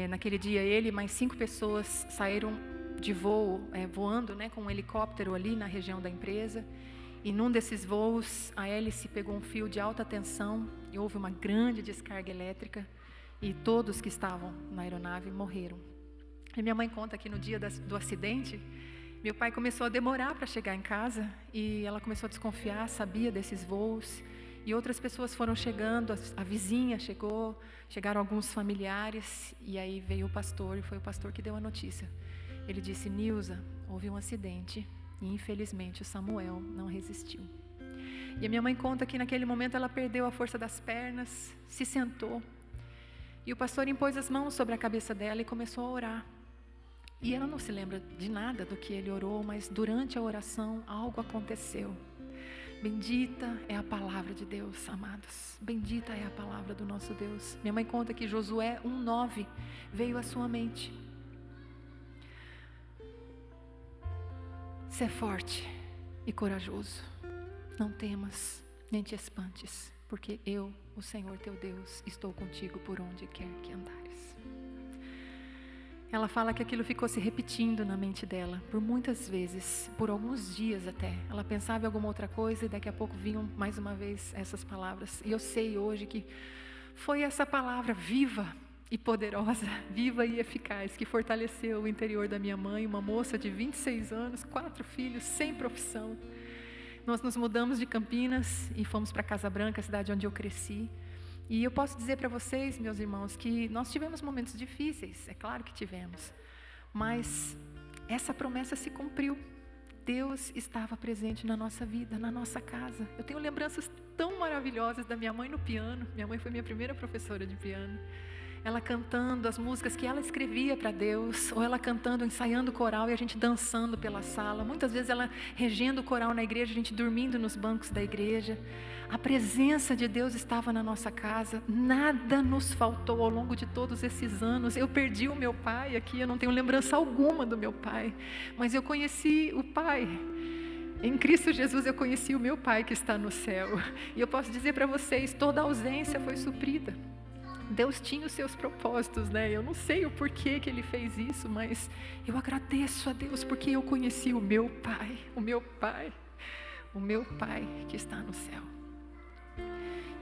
Naquele dia, ele e mais 5 pessoas saíram de voo, voando, né, com um helicóptero ali na região da empresa. E num desses voos, a hélice pegou um fio de alta tensão e houve uma grande descarga elétrica. E todos que estavam na aeronave morreram. E minha mãe conta que no dia do acidente, meu pai começou a demorar para chegar em casa. E ela começou a desconfiar, sabia desses voos. E outras pessoas foram chegando, a vizinha chegou, chegaram alguns familiares, e aí veio o pastor, e foi o pastor que deu a notícia. Ele disse: Nilza, houve um acidente, E infelizmente o Samuel não resistiu. E a minha mãe conta que naquele momento ela perdeu a força das pernas, se sentou. E o pastor impôs as mãos sobre a cabeça dela e começou a orar. E ela não se lembra de nada do que ele orou, mas durante a oração algo aconteceu. Bendita é a palavra de Deus, amados. Bendita é a palavra do nosso Deus. Minha mãe conta que Josué 1:9 veio à sua mente. Sê forte e corajoso. Não temas, nem te espantes, porque eu, o Senhor teu Deus, estou contigo por onde quer que andares. Ela fala que aquilo ficou se repetindo na mente dela por muitas vezes, por alguns dias até. Ela pensava em alguma outra coisa e daqui a pouco vinham mais uma vez essas palavras. E eu sei hoje que foi essa palavra viva e poderosa, viva e eficaz, que fortaleceu o interior da minha mãe, uma moça de 26 anos, 4 filhos, sem profissão. Nós nos mudamos de Campinas e fomos para Casa Branca, a cidade onde eu cresci. E eu posso dizer para vocês, meus irmãos, que nós tivemos momentos difíceis, é claro que tivemos, mas essa promessa se cumpriu. Deus estava presente na nossa vida, na nossa casa. Eu tenho lembranças tão maravilhosas da minha mãe no piano. Minha mãe foi minha primeira professora de piano. Ela cantando as músicas que ela escrevia para Deus, ou ela cantando, ensaiando coral e a gente dançando pela sala. Muitas vezes ela regendo o coral na igreja, a gente dormindo nos bancos da igreja. A presença de Deus estava na nossa casa, nada nos faltou ao longo de todos esses anos. Eu perdi o meu pai aqui, eu não tenho lembrança alguma do meu pai, mas eu conheci o Pai. Em Cristo Jesus eu conheci o meu Pai que está no céu. E eu posso dizer para vocês, toda ausência foi suprida. Deus tinha os seus propósitos, né? Eu não sei o porquê que Ele fez isso, mas eu agradeço a Deus porque eu conheci o meu Pai, o meu Pai, o meu Pai que está no céu.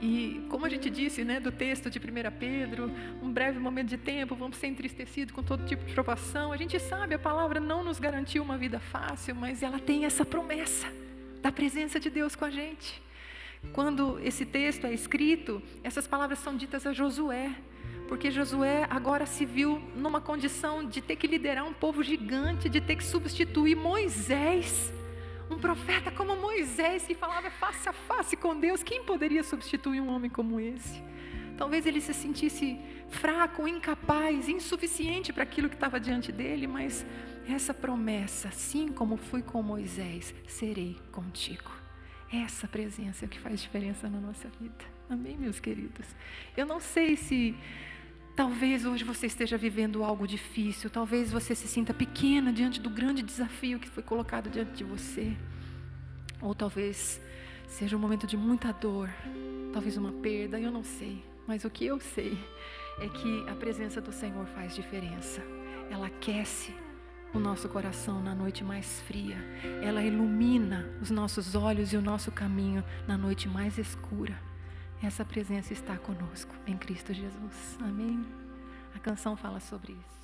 E como a gente disse, né, do texto de 1 Pedro, um breve momento de tempo, vamos ser entristecidos com todo tipo de provação. A gente sabe, a palavra não nos garantiu uma vida fácil, mas ela tem essa promessa da presença de Deus com a gente. Quando esse texto é escrito, essas palavras são ditas a Josué, porque Josué agora se viu numa condição de ter que liderar um povo gigante, de ter que substituir Moisés, um profeta como Moisés, que falava face a face com Deus. Quem poderia substituir um homem como esse? Talvez ele se sentisse fraco, incapaz, insuficiente para aquilo que estava diante dele, mas essa promessa, assim como fui com Moisés, serei contigo. Essa presença é o que faz diferença na nossa vida. Amém, meus queridos? Eu não sei se talvez hoje você esteja vivendo algo difícil, talvez você se sinta pequena diante do grande desafio que foi colocado diante de você, ou talvez seja um momento de muita dor, talvez uma perda, eu não sei, mas o que eu sei é que a presença do Senhor faz diferença. Ela aquece o nosso coração na noite mais fria, ela ilumina os nossos olhos e o nosso caminho na noite mais escura. Essa presença está conosco em Cristo Jesus. Amém? A canção fala sobre isso.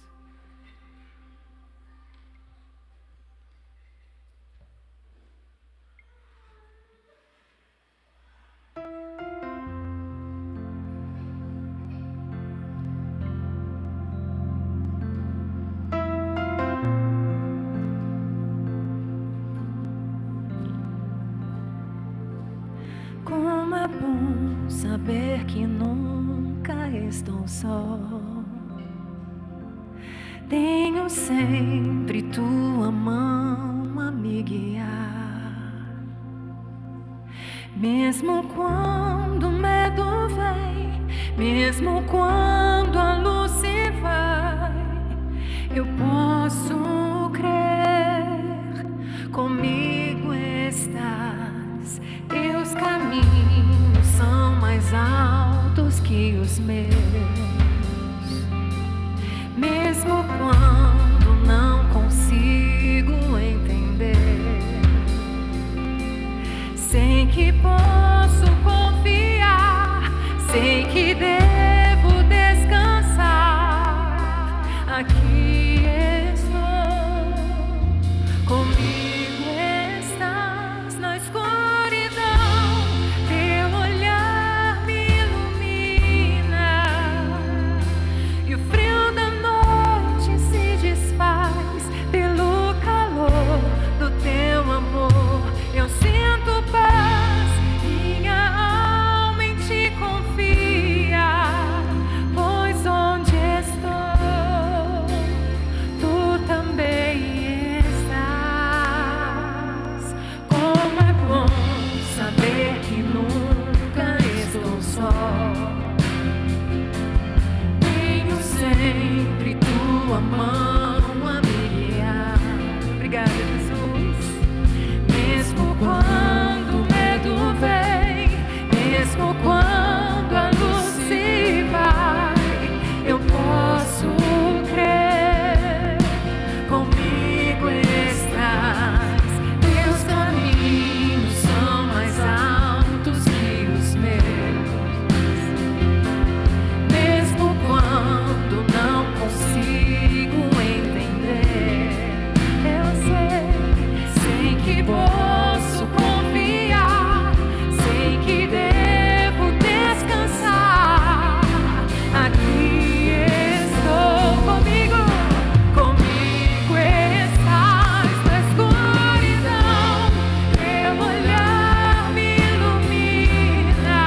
Como é bom saber que nunca estou só. Tenho sempre tua mão a me guiar. Mesmo quando o medo vem, mesmo quando a luz se vai, eu posso crer, comigo estás. Teus caminhos são mais altos que os meus. Mesmo quando não consigo entender, sei que posso confiar, sei que devo descansar. Aqui estou, comigo estás na escuridão. Teu olhar me ilumina e o frio da noite se desfaz pelo calor do teu tua mão a me guiar. Obrigada, Jesus. Mesmo quando o medo vem, mesmo quando a luz se vai, eu posso crer, comigo estás. Teus caminhos são mais altos que os meus. Mesmo quando não consigo entender, eu sei que posso confiar, sei que devo descansar. Aqui estou comigo, comigo estás na escuridão. Teu olhar me ilumina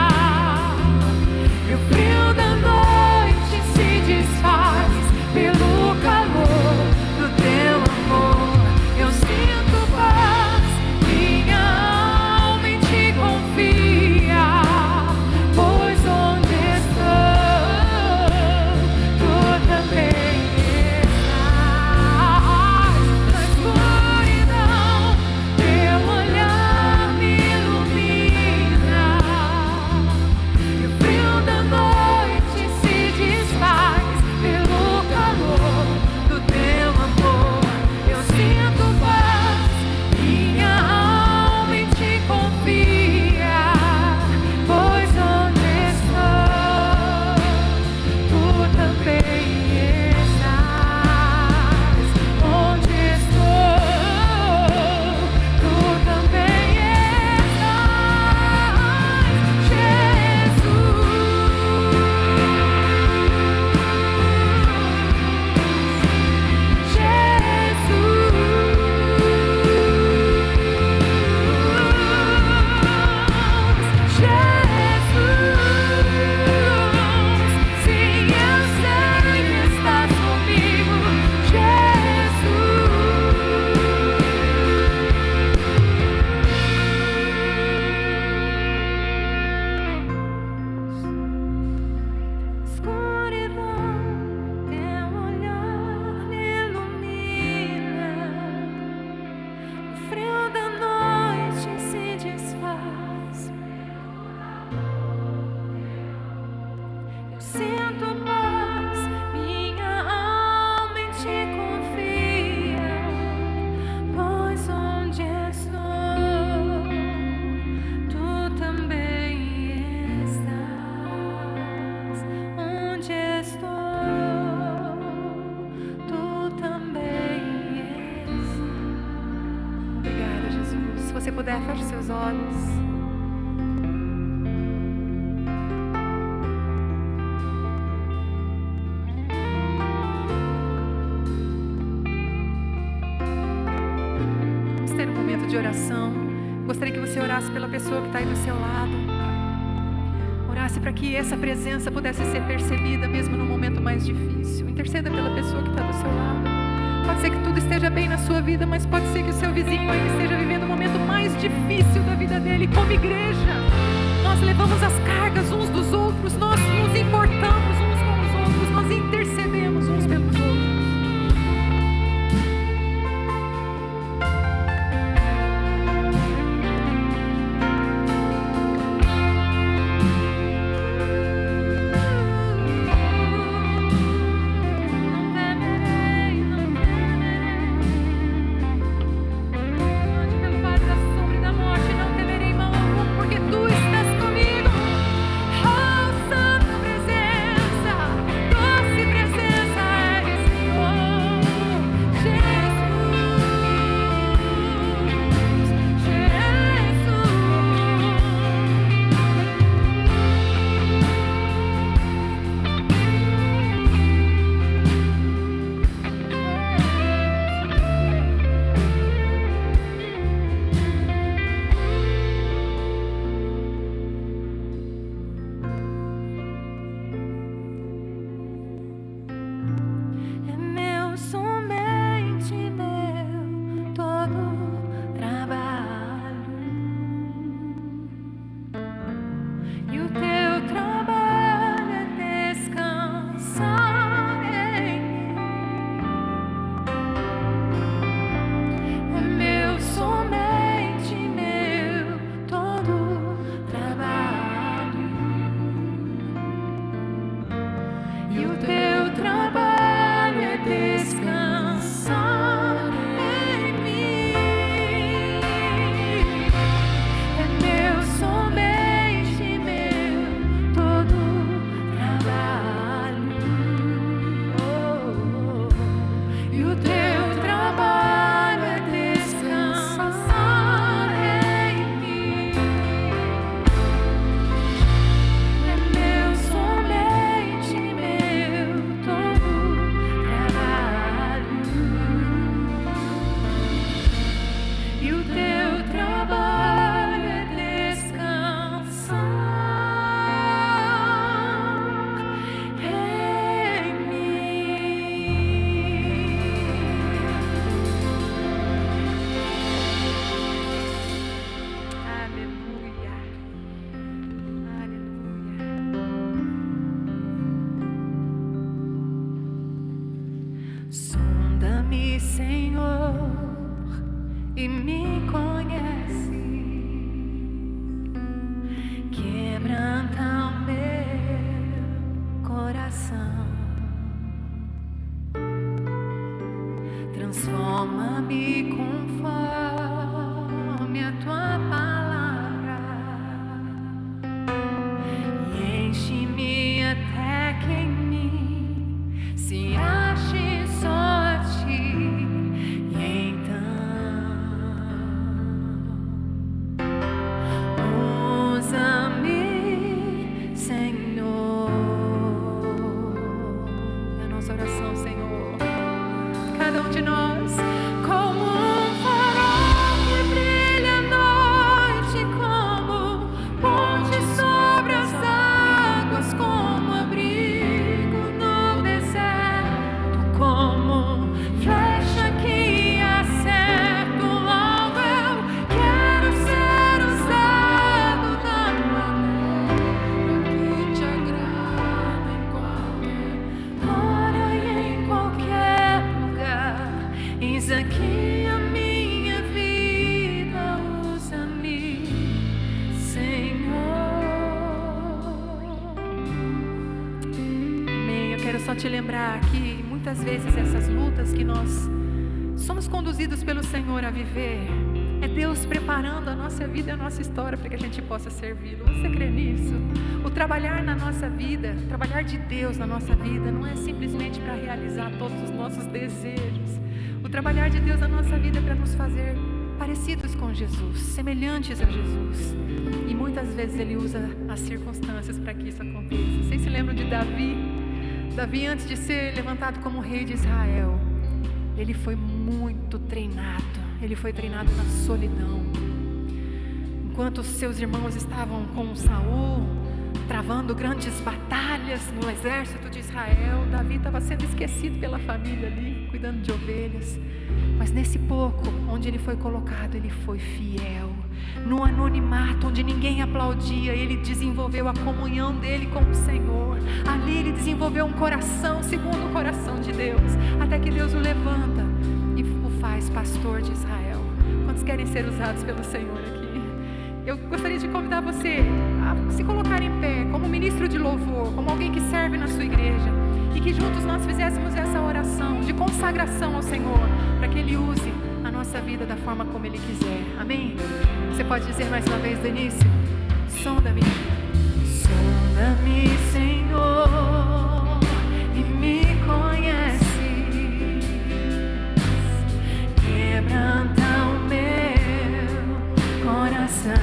e o frio da noite se desfaz pelo calor do teu amor. Eu sinto paz, minha alma em ti confia, pois onde estou, tu também estás. Na escuridão, teu olhar me ilumina e o frio da noite se desfaz pelo calor do teu amor. Eu sinto paz, minha alma em ti confia, pois onde estou, tu também estás. Onde estou, tu também estás, Jesus. Sim, eu sei que estás comigo, escuridão, teu olhar me ilumina, o frio da noite se desfaz. Eu sinto paz, minha alma em ti confia, pois onde estou, tu também estás. Onde estou, tu também estás. Obrigada, Jesus. Se você puder, feche seus olhos. Vamos ter um momento de oração. Gostaria que você orasse pela pessoa que está aí do seu lado. Orasse para que essa presença pudesse ser percebida mesmo no momento mais difícil. Interceda pela pessoa que está do seu lado. Pode ser que tudo esteja bem na sua vida, mas pode ser que o seu vizinho aí esteja vivendo o momento mais difícil da vida dele. Como igreja, nós levamos as cargas uns dos outros, nós nos importamos uns com os outros, nós intercedemos uns pelos outros. Não temerei, não temerei. Ande pelo vale da sombra e da morte, não temerei mal algum, porque tu estás comigo. Oh, Santo e me conhece. Quebranta o meu coração, transforma-me conforme a tua palavra e enche-me até que em mim se ache só a ti. E então usa-me, Senhor. É a nossa oração, Senhor. Cada um de nós, como um farol que brilha à noite, como ponte sobre as águas, como abrigo no deserto, como flecha que acerta o alvo. Eu quero ser usado da maneira que te agrada, em qualquer hora e em qualquer lugar. Eis aqui a minha vida, usa-me, Senhor. Amém. Eu quero só te lembrar que muitas vezes essas lutas que nós somos conduzidos pelo Senhor a viver, é Deus preparando a nossa vida e a nossa história para que a gente possa servi-lo. Você crê nisso? O trabalhar na nossa vida, o trabalhar de Deus na nossa vida, não é simplesmente para realizar todos os nossos desejos. O trabalhar de Deus na nossa vida é para nos fazer parecidos com Jesus, semelhantes a Jesus. E muitas vezes Ele usa as circunstâncias para que isso aconteça. Vocês se lembram de Davi? Davi, antes de ser levantado como rei de Israel, ele foi muito treinado. Ele foi treinado na solidão. Enquanto seus irmãos estavam com Saul, travando grandes batalhas no exército de Israel, Davi estava sendo esquecido pela família ali, cuidando de ovelhas. Mas nesse pouco, onde ele foi colocado, ele foi fiel. No anonimato, onde ninguém aplaudia, ele desenvolveu a comunhão dele com o Senhor. Ali ele desenvolveu um coração segundo o coração de Deus, até que Deus o levanta e o faz pastor de Israel. Quantos querem ser usados pelo Senhor aqui? Eu gostaria de convidar você a se colocar em pé, como ministro de louvor, como alguém que serve na sua igreja, e que juntos nós fizéssemos essa oração de consagração ao Senhor, para que Ele use a nossa vida da forma como Ele quiser. Amém? Você pode dizer mais uma vez do início? Sonda-me. Sonda-me, Senhor, e me conhece. Quebranta o meu coração.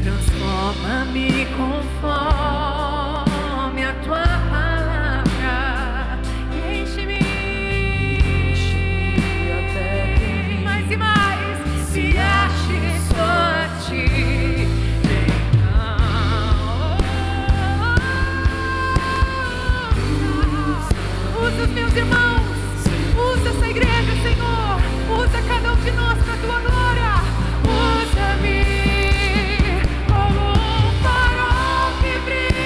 Transforma-me conforme a tua palavra. Enche-me até que mais e mais se ache só a ti. Usa os meus irmãos, usa essa igreja, Senhor. Usa cada um de nós para a tua glória. Usa-me como um farol que brilha.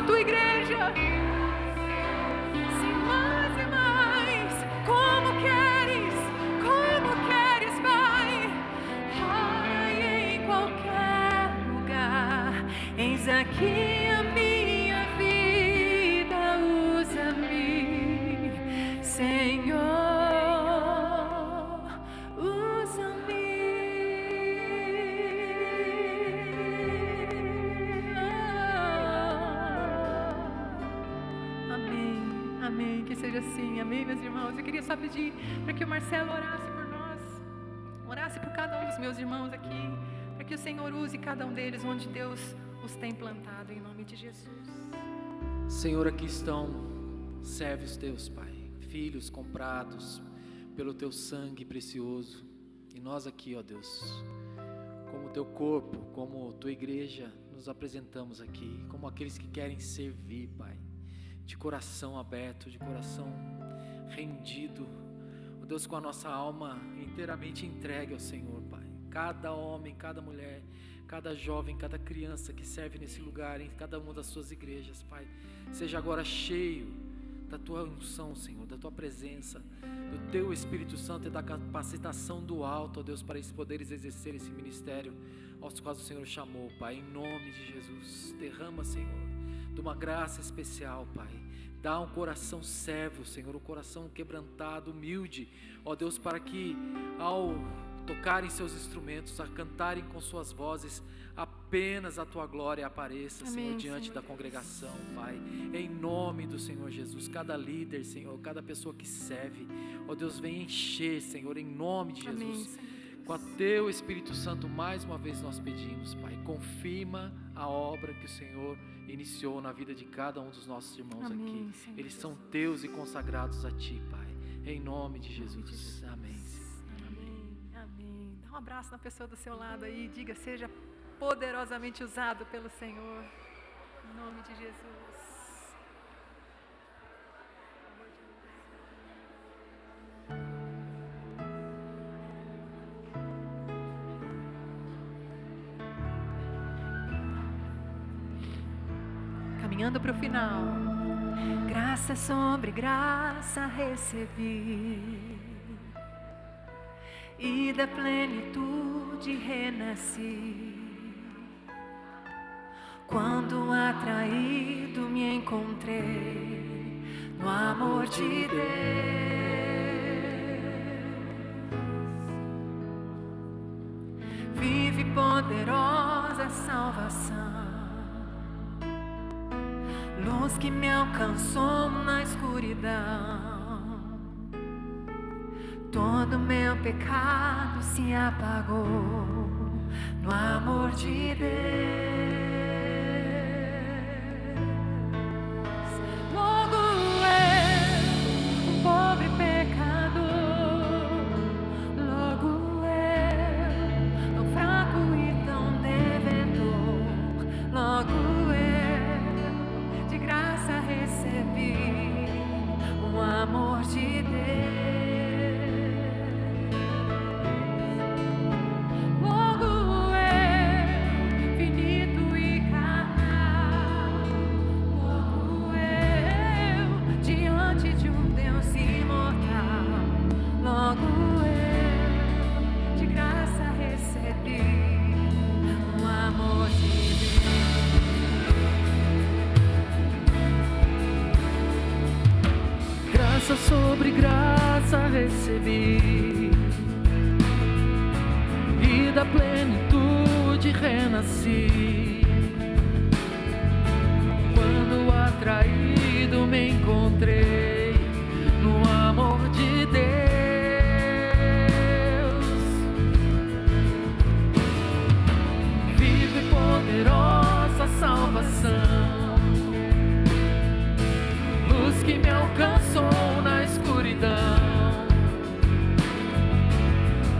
a tua igreja. Sim, mais e mais. Como queres, Pai. Ai, em qualquer lugar. Eis aqui a minha vida. Usa-me, Senhor. Que seja assim, amém, meus irmãos. Eu queria só pedir para que o Marcelo orasse por nós, orasse por cada um dos meus irmãos aqui, para que o Senhor use cada um deles onde Deus os tem plantado, em nome de Jesus. Senhor, aqui estão servos teus, Pai, filhos comprados pelo teu sangue precioso, e nós aqui, ó Deus, como teu corpo, como tua igreja, nos apresentamos aqui, como aqueles que querem servir, Pai, de coração aberto, de coração rendido, ó Deus, com a nossa alma inteiramente entregue ao Senhor, Pai. Cada homem, cada mulher, cada jovem, cada criança que serve nesse lugar, em cada uma das suas igrejas, Pai, seja agora cheio da tua unção, Senhor, da tua presença, do teu Espírito Santo e da capacitação do alto, ó Deus, para eles poderes exercer esse ministério aos quais o Senhor chamou, Pai, em nome de Jesus. Derrama, Senhor, de uma graça especial, Pai. Dá um coração servo, Senhor, um coração quebrantado, humilde, ó Deus, para que ao tocarem seus instrumentos, a cantarem com suas vozes, apenas a tua glória apareça, Amém, Senhor, diante Senhor da congregação, Pai, em nome do Senhor Jesus. Cada líder, Senhor, cada pessoa que serve, ó Deus, vem encher, Senhor, em nome de Amém, Jesus, Senhor. Com a teu Espírito Santo. Mais uma vez nós pedimos, Pai, confirma a obra que o Senhor iniciou na vida de cada um dos nossos irmãos. Amém, aqui, Senhor. Eles são teus e consagrados a ti, Pai, em nome de Jesus. Amém, amém, amém. Dá um abraço na pessoa do seu lado aí, diga: seja poderosamente usado pelo Senhor, em nome de Jesus. Caminhando para o final. Graça sobre graça recebi, e da plenitude renasci. Quando atraído me encontrei no amor de Deus. Vive poderosa salvação, luz que me alcançou na escuridão. Todo meu pecado se apagou no amor de Deus. Logo eu, um pobre pecador, logo eu, tão fraco e tão devedor, logo eu, de graça recebi o amor de Deus. Sobre graça recebi, e da plenitude renasci. Quando atraído me encontrei no amor de Deus. Viva e poderosa salvação, luz que me alcançou na escuridão.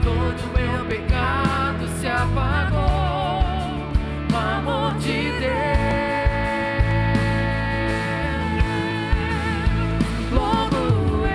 Todo meu pecado se apagou no amor de Deus. Logo eu,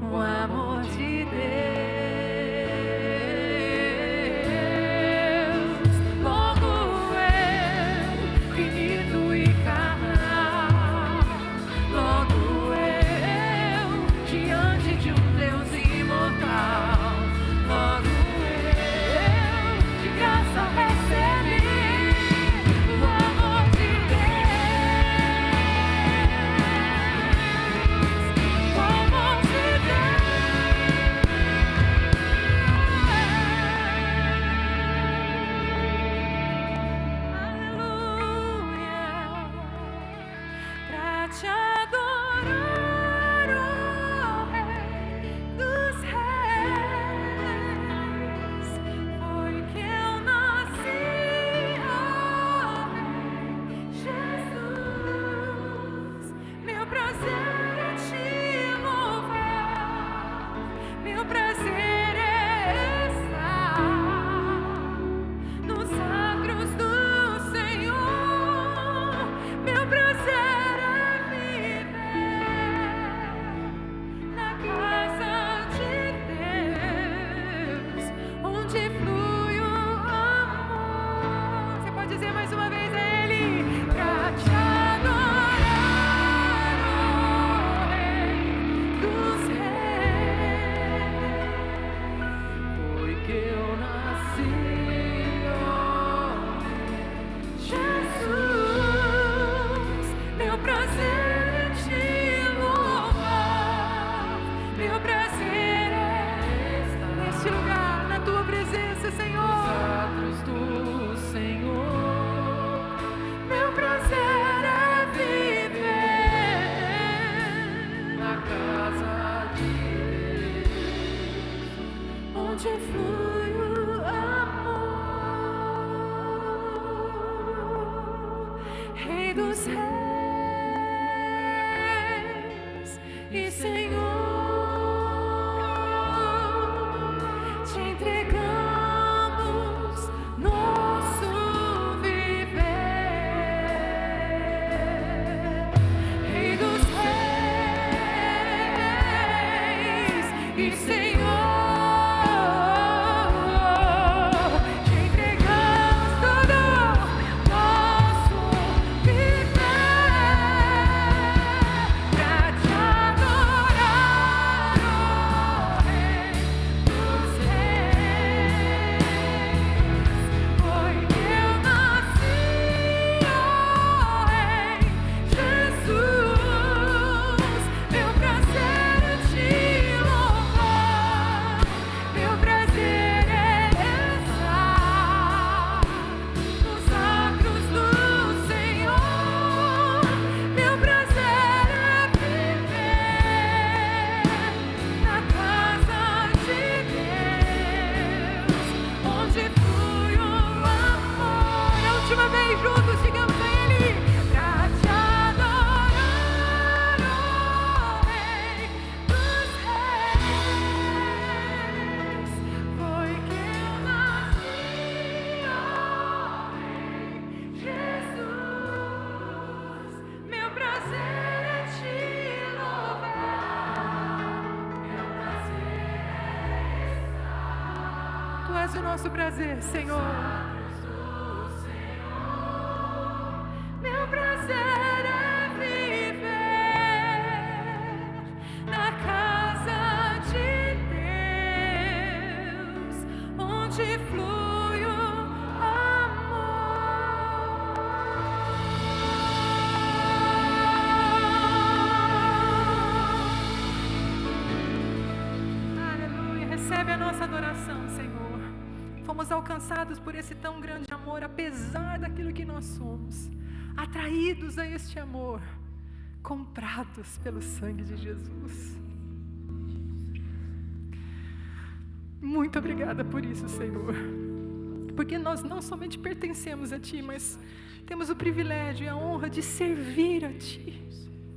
o amor de Deus. Logo eu, finito e carnal, logo eu, diante de um Deus imortal, logo eu, de graça recebi o amor de te adorar, ó Rei dos Reis, foi que eu nasci, ó Rei Jesus. Meu prazer é te louvar, meu prazer é estar nos atos do Senhor, meu prazer na casa de Deus, onde flui o amor. Você pode dizer mais uma vez a Ele, pra te adorar, ó Rei dos Reis. Foi que eu nasci, ó Jesus. Meu prazer é te louvar, meu prazer é estar neste lugar, na tua presença, Senhor. Nos atos do Senhor, meu prazer é viver na casa de Deus, onde flui o amor. Rei dos Reis e Senhor, te entregamos nosso viver. Rei dos Reis e Senhor, te entregamos todo nosso viver. Pra te adorar, ó Rei dos Reis, foi que eu nasci, ó Rei Jesus. Meu prazer é te louvar, meu prazer é estar nos atos do Senhor, meu prazer é viver na casa de Deus, onde flui o amor. A última vez juntos, digamos a Ele, pra te adorar, ó Rei dos Reis, foi que eu nasci, ó Rei Jesus. Meu prazer é te louvar, meu prazer é estar. Tu és o nosso prazer, Senhor. Meu prazer é viver na casa de Deus, onde flui o amor. Aleluia. Recebe a nossa adoração, Senhor. Fomos alcançados por esse tão grande amor, apesar daquilo que nós somos, atraídos a este amor, comprados pelo sangue de Jesus. Muito obrigada por isso, Senhor, porque nós não somente pertencemos a Ti, mas temos o privilégio e a honra de servir a Ti.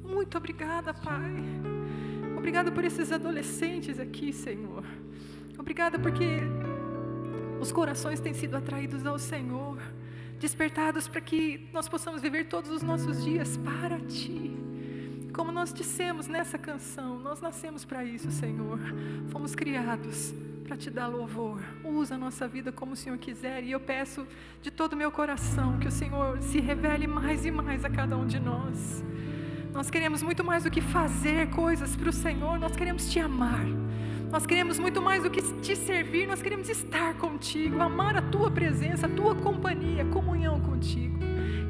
Muito obrigada, Pai. Obrigada por esses adolescentes aqui, Senhor. Obrigada porque os corações têm sido atraídos ao Senhor, despertados para que nós possamos viver todos os nossos dias para Ti. como nós dissemos nessa canção, nós nascemos para isso, Senhor. Fomos criados para Te dar louvor. Usa a nossa vida como o Senhor quiser. E eu peço de todo o meu coração que o Senhor se revele mais e mais a cada um de nós. Nós queremos muito mais do que fazer coisas para o Senhor, nós queremos Te amar. Nós queremos muito mais do que Te servir, nós queremos estar contigo, amar a Tua presença, a Tua companhia, comunhão contigo.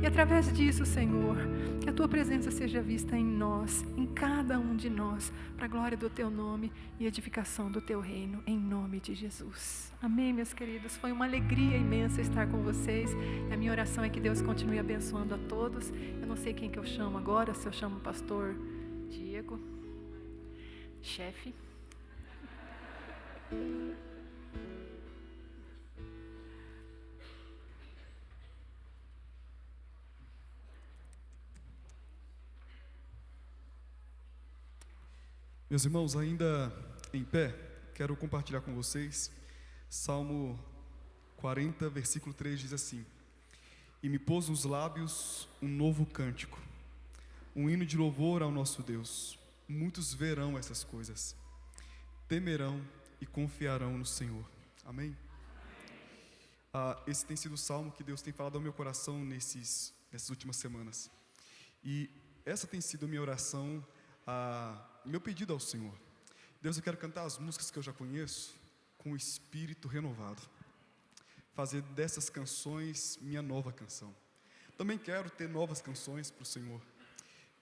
E através disso, Senhor, que a Tua presença seja vista em nós, em cada um de nós, para a glória do Teu nome e edificação do Teu reino, em nome de Jesus. Amém, meus queridos? Foi uma alegria imensa estar com vocês. E a minha oração é que Deus continue abençoando a todos. Eu não sei quem que eu chamo agora, se eu chamo o pastor Diego, chefe. Meus irmãos, ainda em pé, quero compartilhar com vocês Salmo 40, versículo 3 diz assim: E me pôs nos lábios um novo cântico, um hino de louvor ao nosso Deus. Muitos verão essas coisas, temerão e confiarão no Senhor. Amém? Esse tem sido o salmo que Deus tem falado ao meu coração nessas últimas semanas. E essa tem sido a minha oração, meu pedido ao Senhor. Deus, eu quero cantar as músicas que eu já conheço com o espírito renovado, fazer dessas canções minha nova canção. Também quero ter novas canções para o Senhor,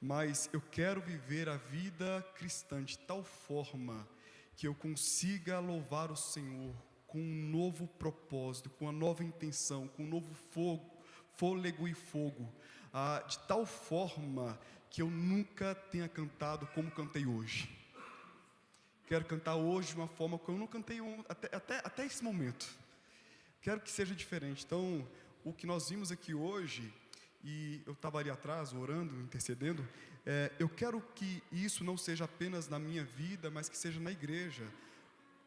mas eu quero viver a vida cristã de tal forma que eu consiga louvar o Senhor com um novo propósito, com uma nova intenção, com um novo fôlego e fogo, de tal forma que eu nunca tenha cantado como cantei hoje. Quero cantar hoje de uma forma que eu não cantei até esse momento. Quero que seja diferente. Então, o que nós vimos aqui hoje, e eu estava ali atrás orando, intercedendo, eu quero que isso não seja apenas na minha vida, mas que seja na igreja,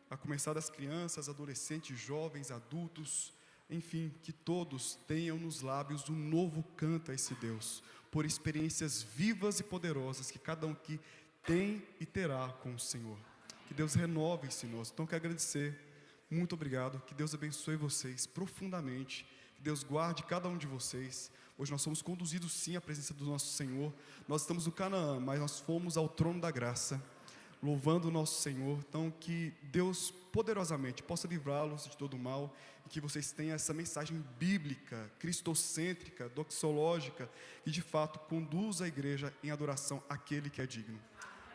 a começar das crianças, adolescentes, jovens, adultos, enfim, que todos tenham nos lábios um novo canto a esse Deus, por experiências vivas e poderosas que cada um aqui tem e terá com o Senhor. Que Deus renove isso em nós. Então, quero agradecer, muito obrigado, que Deus abençoe vocês profundamente, que Deus guarde cada um de vocês. Hoje nós somos conduzidos sim à presença do nosso Senhor. Nós estamos no Canaã, mas nós fomos ao trono da graça, louvando o nosso Senhor. Então, que Deus poderosamente possa livrá-los de todo o mal, e que vocês tenham essa mensagem bíblica, cristocêntrica, doxológica, que de fato conduz a igreja em adoração àquele que é digno.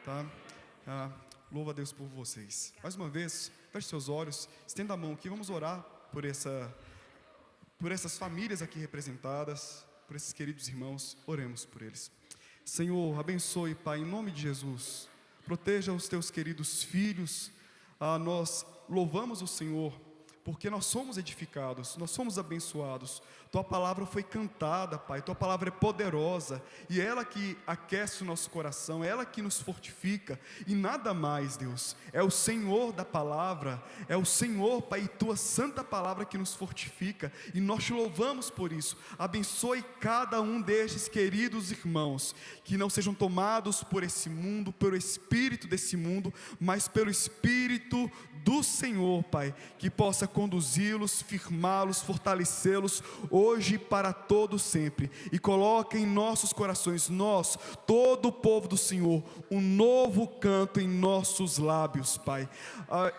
Tá? Louvo a Deus por vocês. Mais uma vez, feche seus olhos, estenda a mão aqui, vamos orar por essas famílias aqui representadas, por esses queridos irmãos. Oremos por eles. Senhor, abençoe, Pai, em nome de Jesus. Proteja os teus queridos filhos. Nós louvamos o Senhor, porque nós somos edificados, nós somos abençoados. Tua palavra foi cantada, Pai, Tua palavra é poderosa, e é ela que aquece o nosso coração, é ela que nos fortifica, e nada mais, Deus. É o Senhor da palavra, é o Senhor, Pai, e Tua santa palavra que nos fortifica, e nós Te louvamos por isso. Abençoe cada um destes queridos irmãos, que não sejam tomados por esse mundo, pelo espírito desse mundo, mas pelo Espírito do Senhor, Pai, que possa conduzi-los, firmá-los, fortalecê-los, hoje e para todo sempre, e coloque em nossos corações, nós, todo o povo do Senhor, um novo canto em nossos lábios, Pai,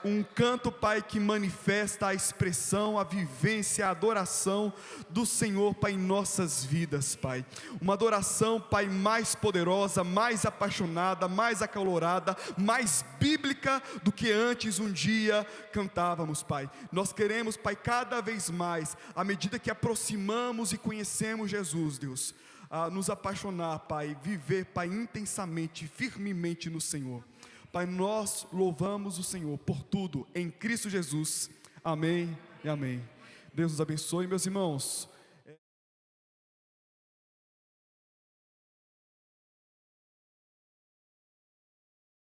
um canto, Pai, que manifesta a expressão, a vivência, a adoração do Senhor, Pai, em nossas vidas, Pai, uma adoração, Pai, mais poderosa, mais apaixonada, mais acalorada, mais bíblica do que antes um dia cantávamos, Pai. Nós queremos, Pai, cada vez mais, à medida que aproximamos e conhecemos Jesus, Deus, nos apaixonar, Pai, viver, Pai, intensamente, firmemente no Senhor. Pai, nós louvamos o Senhor por tudo, em Cristo Jesus. Amém e amém. Deus nos abençoe, meus irmãos.